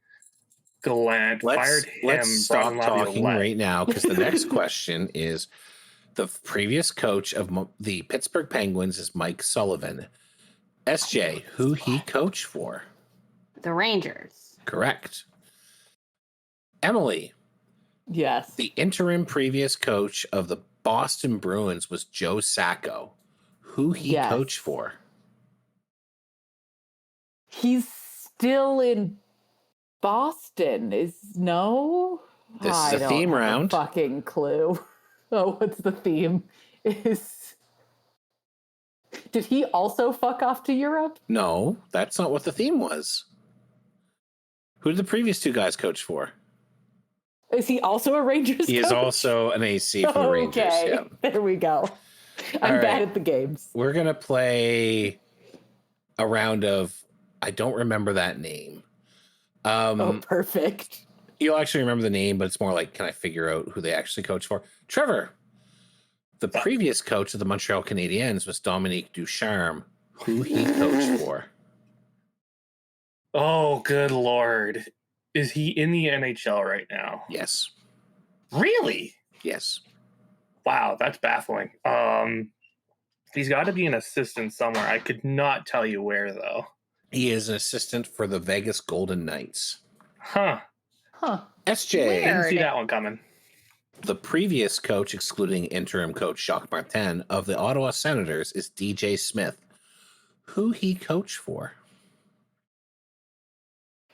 S4: Gallant. Fired him.
S1: Let's
S4: brought
S1: stop
S4: in
S1: talking
S4: Laviolette.
S1: right now because the next question is the previous coach of the Pittsburgh Penguins is Mike Sullivan. SJ, who he coached for?
S2: The Rangers.
S1: Correct. Emily,
S3: Yes.
S1: the interim previous coach of the Boston Bruins was Joe Sacco. Who he
S3: Yes.
S1: coached for?
S3: He's still in Boston. No?
S1: This is
S3: I
S1: a
S3: don't
S1: theme
S3: have
S1: round.
S3: Fucking clue. Oh, what's the theme? Did he also fuck off to Europe?
S1: No, that's not what the theme was. Who did the previous two guys coach for?
S3: Is he also a Rangers
S1: He is
S3: coach?
S1: also an AC for the Rangers.
S3: Okay,
S1: Yeah.
S3: there we go. I'm
S1: All
S3: bad
S1: right.
S3: at the games.
S1: We're going to play a round of I don't remember that name.
S3: Oh, perfect.
S1: You'll actually remember the name, but it's more like, can I figure out who they actually coach for? Trevor, the previous coach of the Montreal Canadiens was Dominique Ducharme. Who he coached for?
S4: Oh, good lord! Is he in the NHL right now?
S1: Yes.
S4: Really?
S1: Yes.
S4: Wow, that's baffling. He's got to be an assistant somewhere. I could not tell you where though.
S1: He is an assistant for the Vegas Golden Knights.
S4: Huh?
S3: Huh.
S1: SJ,
S2: Weird.
S4: Didn't see that one coming.
S1: the previous coach, excluding interim coach Jacques Martin of the Ottawa Senators, is DJ Smith. Who he coached for?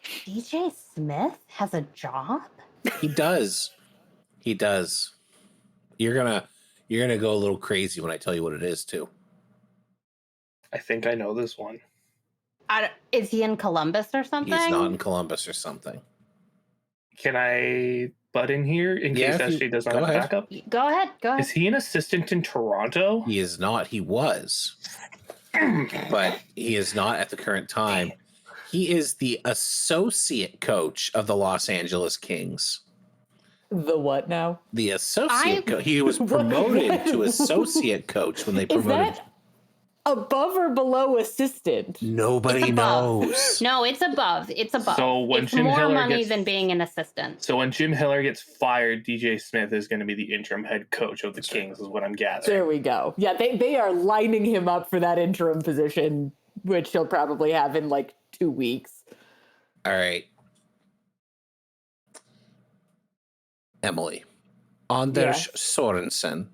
S2: DJ Smith has a job?
S1: He does. He does. You're gonna go a little crazy when I tell you what it is too.
S4: I think I know this one.
S2: Is he in Columbus or something?
S1: He's not in Columbus or something.
S4: Can I butt in here in
S1: Yeah,
S4: case
S1: if you-
S4: SJ doesn't
S1: go
S4: have
S1: ahead.
S4: backup?
S2: Go ahead.
S4: Is he an assistant in Toronto?
S1: He is not. He was, but he is not at the current time. He is the associate coach of the Los Angeles Kings.
S3: The what now?
S1: The associate coach. He was promoted to associate coach when they
S3: Is
S1: promoted.
S3: that above or below assistant?
S1: Nobody
S2: It's above.
S1: knows.
S2: No, it's above. It's above.
S4: So when
S2: it's
S4: Jim
S2: more
S4: Hiller
S2: money
S4: gets-
S2: than being an assistant.
S4: So when Jim Hiller gets fired, DJ Smith is going to be the interim head coach of the Kings, is what I'm gathering.
S3: There we go. Yeah, they are lining him up for that interim position, which he'll probably have in like 2 weeks.
S1: All right. Emily, Anders Sorensen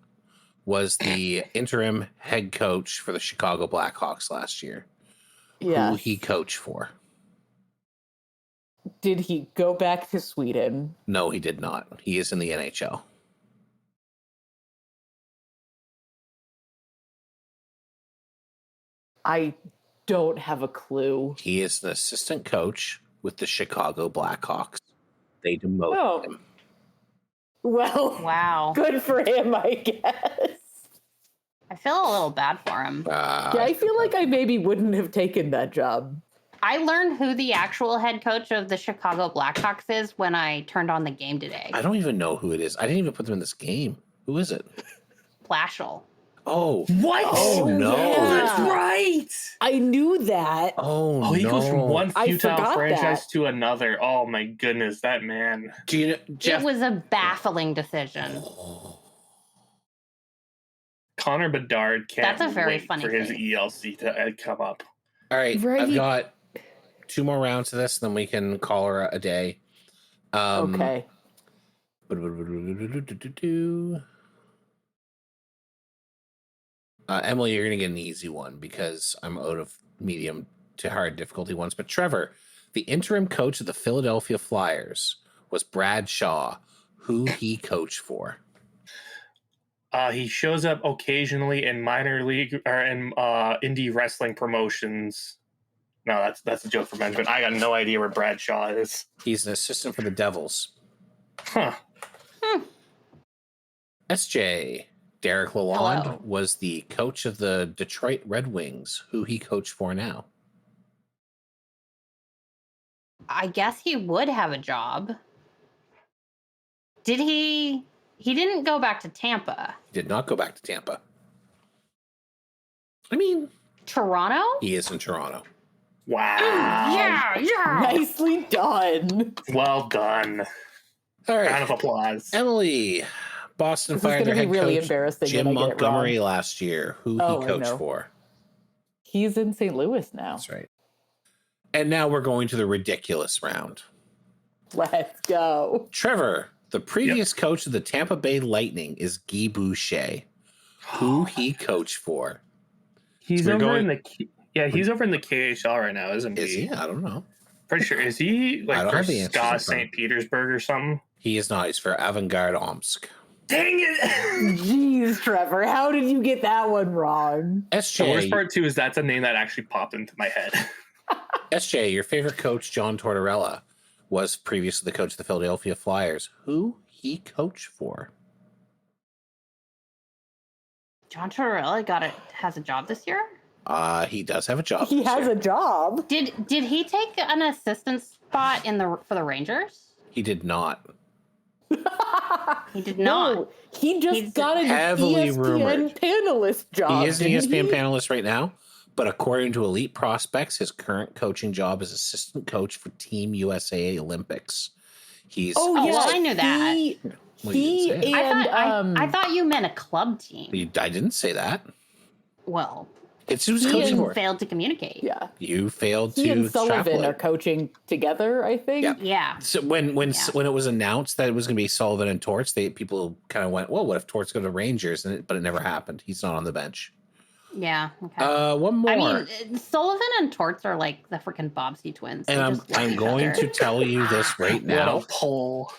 S1: was the interim head coach for the Chicago Blackhawks last year.
S3: Yeah.
S1: Who he coached for?
S3: Did he go back to Sweden?
S1: No, he did not. He is in the NHL.
S3: I don't have a clue.
S1: He is an assistant coach with the Chicago Blackhawks. They demoted him.
S3: Well,
S2: Wow.
S3: good for him, I guess.
S2: I feel a little bad for him.
S3: Yeah, I feel like I maybe wouldn't have taken that job.
S2: I learned who the actual head coach of the Chicago Blackhawks is when I turned on the game today.
S1: I don't even know who it is. I didn't even put them in this game. Who is it?
S2: Blashill.
S1: Oh.
S5: What?
S1: Oh, no.
S3: Yeah.
S5: That's right.
S3: I knew that.
S1: Oh,
S4: Oh, he
S1: no.
S4: goes from one
S3: I
S4: futile
S3: forgot
S4: franchise
S3: that.
S4: to another. Oh my goodness, that man.
S1: Do you know, Jeff?
S2: It was a baffling decision.
S4: Connor McDavid can't
S2: That's a very
S4: wait
S2: funny
S4: for his
S2: face.
S4: ELC to come up.
S1: All right.
S3: Right.
S1: I've got 2 more rounds of this, then we can call her a day.
S3: Okay.
S1: Emily, you're going to get an easy one because I'm out of medium to hard difficulty ones. But Trevor, the interim coach of the Philadelphia Flyers was Brad Shaw, who he coached for.
S4: He shows up occasionally in minor league or in indie wrestling promotions. No, that's a joke for Benjamin. I got no idea where Brad Shaw is.
S1: He's an assistant for the Devils.
S4: Huh.
S1: SJ, Derek Lalonde
S2: Hello.
S1: was the coach of the Detroit Red Wings, who he coached for now.
S2: I guess he would have a job. Did he? He didn't go back to Tampa.
S1: He did not go back to Tampa. I mean,
S2: Toronto?
S1: he is in Toronto.
S4: Wow.
S2: Yeah.
S3: Nicely done.
S4: Well done.
S1: All right.
S4: Round of applause.
S1: Emily, Boston
S3: This is
S1: fired
S3: going
S1: their
S3: to be
S1: head
S3: really
S1: coach
S3: embarrassing
S1: Jim
S3: when I get it
S1: Montgomery
S3: wrong.
S1: last year, who
S3: Oh,
S1: he
S3: I
S1: coached
S3: know.
S1: for.
S3: He's in St. Louis now.
S1: That's right. And now we're going to the ridiculous round.
S3: Let's go.
S1: Trevor, the previous coach of the Tampa Bay Lightning is Guy Boucher, who he coached for.
S4: He's
S1: So we're
S4: over
S1: going-
S4: in the he's over in the KHL right now, isn't he?
S1: Is he? I don't know.
S4: Pretty sure. Is he
S1: I
S4: like
S1: don't
S4: for
S1: have the answers in
S4: Ska
S1: front.
S4: St. Petersburg or something?
S1: He is not. He's for Avangard Omsk.
S4: Dang it!
S3: Jeez, Trevor, how did you get that one wrong?
S4: The worst
S1: SJ,
S4: part too is that's a name that actually popped into my head.
S1: SJ, your favorite coach, John Tortorella, was previously the coach of the Philadelphia Flyers, who he coached for.
S2: John Tortorella has a job this year?
S1: He does have a job.
S3: He
S1: this
S3: has
S1: year.
S3: a job.
S2: Did he take an assistant spot for the Rangers?
S1: He did not.
S2: He did not.
S3: No, he just
S2: He's
S3: got an
S1: heavily
S3: ESPN
S1: rumored.
S3: panelist job.
S1: He is an
S3: didn't
S1: ESPN
S3: he?
S1: panelist right now, but according to Elite Prospects, his current coaching job is assistant coach for Team USA Olympics. He's
S3: Oh,
S2: Oh,
S3: yeah,
S2: well, I knew that.
S3: He,
S1: Well, you
S3: he
S1: didn't say it.
S3: and
S2: I thought you meant a club team.
S1: I didn't say that.
S2: Well,
S1: It's who's
S2: he
S1: coaching for.
S2: failed to communicate.
S3: yeah,
S1: You failed
S3: he
S1: to
S3: and Sullivan
S1: extrapolate.
S3: are coaching together. I think.
S1: Yeah.
S2: Yeah.
S1: So when
S2: Yeah.
S1: it was announced that it was going to be Sullivan and Torts, people kind of went, "Well, what if Torts go to Rangers?" But it never happened. He's not on the bench.
S2: Yeah. Okay.
S1: One more,
S2: I mean, Sullivan and Torts are like the freaking Bobsey twins. They
S1: and
S2: just love
S1: I'm
S2: each
S1: going
S2: other.
S1: to tell you this right now.
S4: What a poll.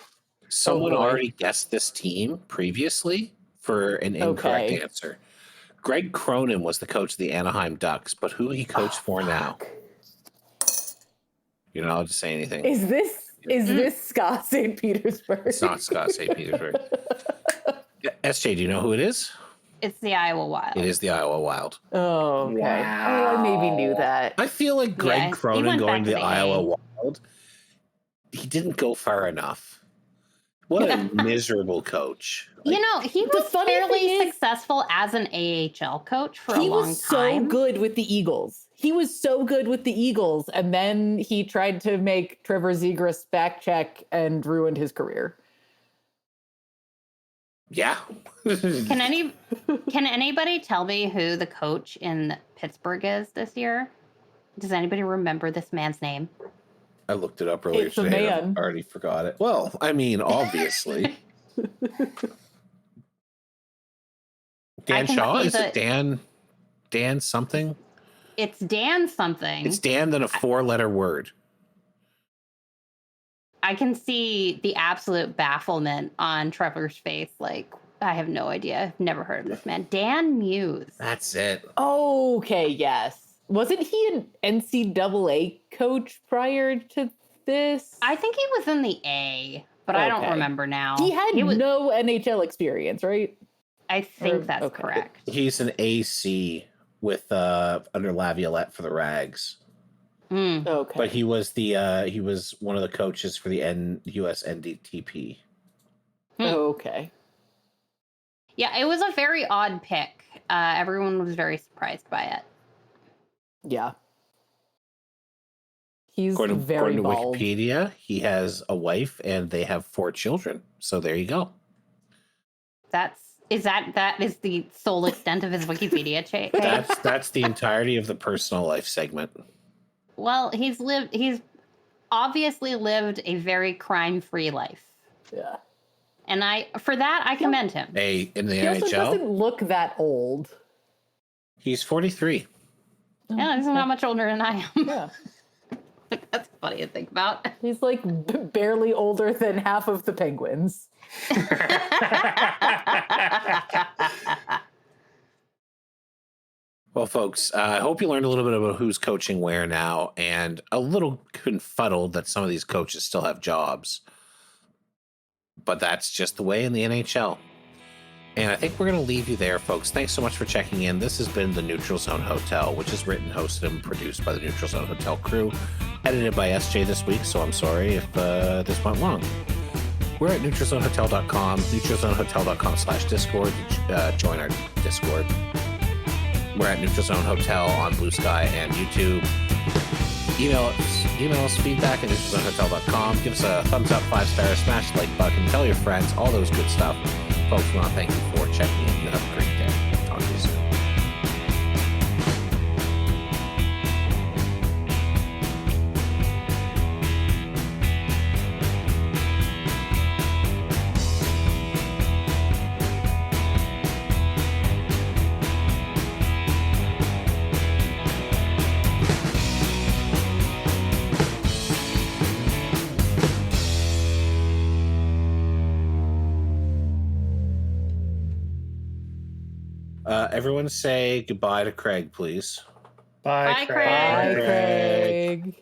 S1: Someone
S3: Oh, boy.
S1: already guessed this team previously for an incorrect
S3: Okay.
S1: answer. Greg Cronin was the coach of the Anaheim Ducks, but who he coached for now? You're not allowed to say anything.
S3: Is this Scott St. Petersburg?
S1: It's not Scott St. Petersburg. SJ, do you know who it is?
S2: It's the Iowa Wild.
S1: It is the Iowa Wild.
S3: Oh, okay.
S4: Wow.
S3: Oh, I maybe knew that.
S1: I feel like Greg
S2: Yeah, he
S1: Cronin
S2: went
S1: going
S2: back
S1: to
S2: to
S1: the
S2: the
S1: Iowa
S2: A.
S1: Wild, he didn't go far enough. What a miserable coach.
S2: You know, he
S3: the
S2: was
S3: funny
S2: fairly
S3: thing is-
S2: successful as an AHL coach for a
S3: He
S2: long
S3: was
S2: time.
S3: so good with the Eagles. He was so good with the Eagles, and then he tried to make Trevor Zegras back check and ruined his career.
S1: Yeah.
S2: Can anybody tell me who the coach in Pittsburgh is this year? Does anybody remember this man's name?
S1: I looked it up earlier
S3: It's a
S1: today. and
S3: man.
S1: I already forgot it. Well, I mean, obviously. Dan
S2: can
S1: Shaw?
S2: see
S1: Is it Dan something?
S2: It's Dan something.
S1: It's Dan, then a 4-letter word.
S2: I can see the absolute bafflement on Trevor's face. Like, I have no idea. I've never heard of this man. Dan Muse.
S1: That's it.
S3: Okay, yes. Wasn't he an NCAA coach prior to this?
S2: I think he was in the A, but I don't
S3: Okay.
S2: remember now.
S3: He had no NHL experience, right?
S2: I think that's correct.
S1: He's an AC with under Laviolette for the Rags.
S3: Okay.
S1: But he was one of the coaches for the US NDTP.
S3: Okay.
S2: Yeah, it was a very odd pick. Everyone was very surprised by it.
S3: Yeah. He's
S1: According
S3: very
S1: to
S3: bald.
S1: Wikipedia, he has a wife and they have 4 children. So there you go.
S2: That is the sole extent of his Wikipedia page.
S1: That's the entirety of the personal life segment.
S2: Well, he's obviously lived a very crime-free life.
S3: Yeah.
S2: And I commend him.
S1: Hey, in the
S3: He also
S1: NHL,
S3: doesn't look that old.
S1: he's 43.
S2: Yeah, he's not much older than I am.
S3: Yeah.
S2: That's funny to think about.
S3: He's like barely older than half of the Penguins.
S1: Well, folks, I hope you learned a little bit about who's coaching where now, and a little confuddled that some of these coaches still have jobs. But that's just the way in the NHL. And I think we're going to leave you there, folks. Thanks so much for checking in. This has been the Neutral Zone Hotel, which is written, hosted, and produced by the Neutral Zone Hotel crew. Edited by SJ this week, so I'm sorry if this went long. We're at neutralzonehotel.com, neutralzonehotel.com/Discord. Join our Discord. We're at Neutral Zone Hotel on Bluesky and YouTube. Email us feedback at neutralzonehotel.com. Give us a thumbs up, 5-star, smash the like button, tell your friends, all those good stuff. Folks, we want to thank you for checking in. You have a great day. Talk to you soon. Everyone say goodbye to Craig, please.
S4: Bye,
S2: Bye, Craig.
S3: Bye, Craig.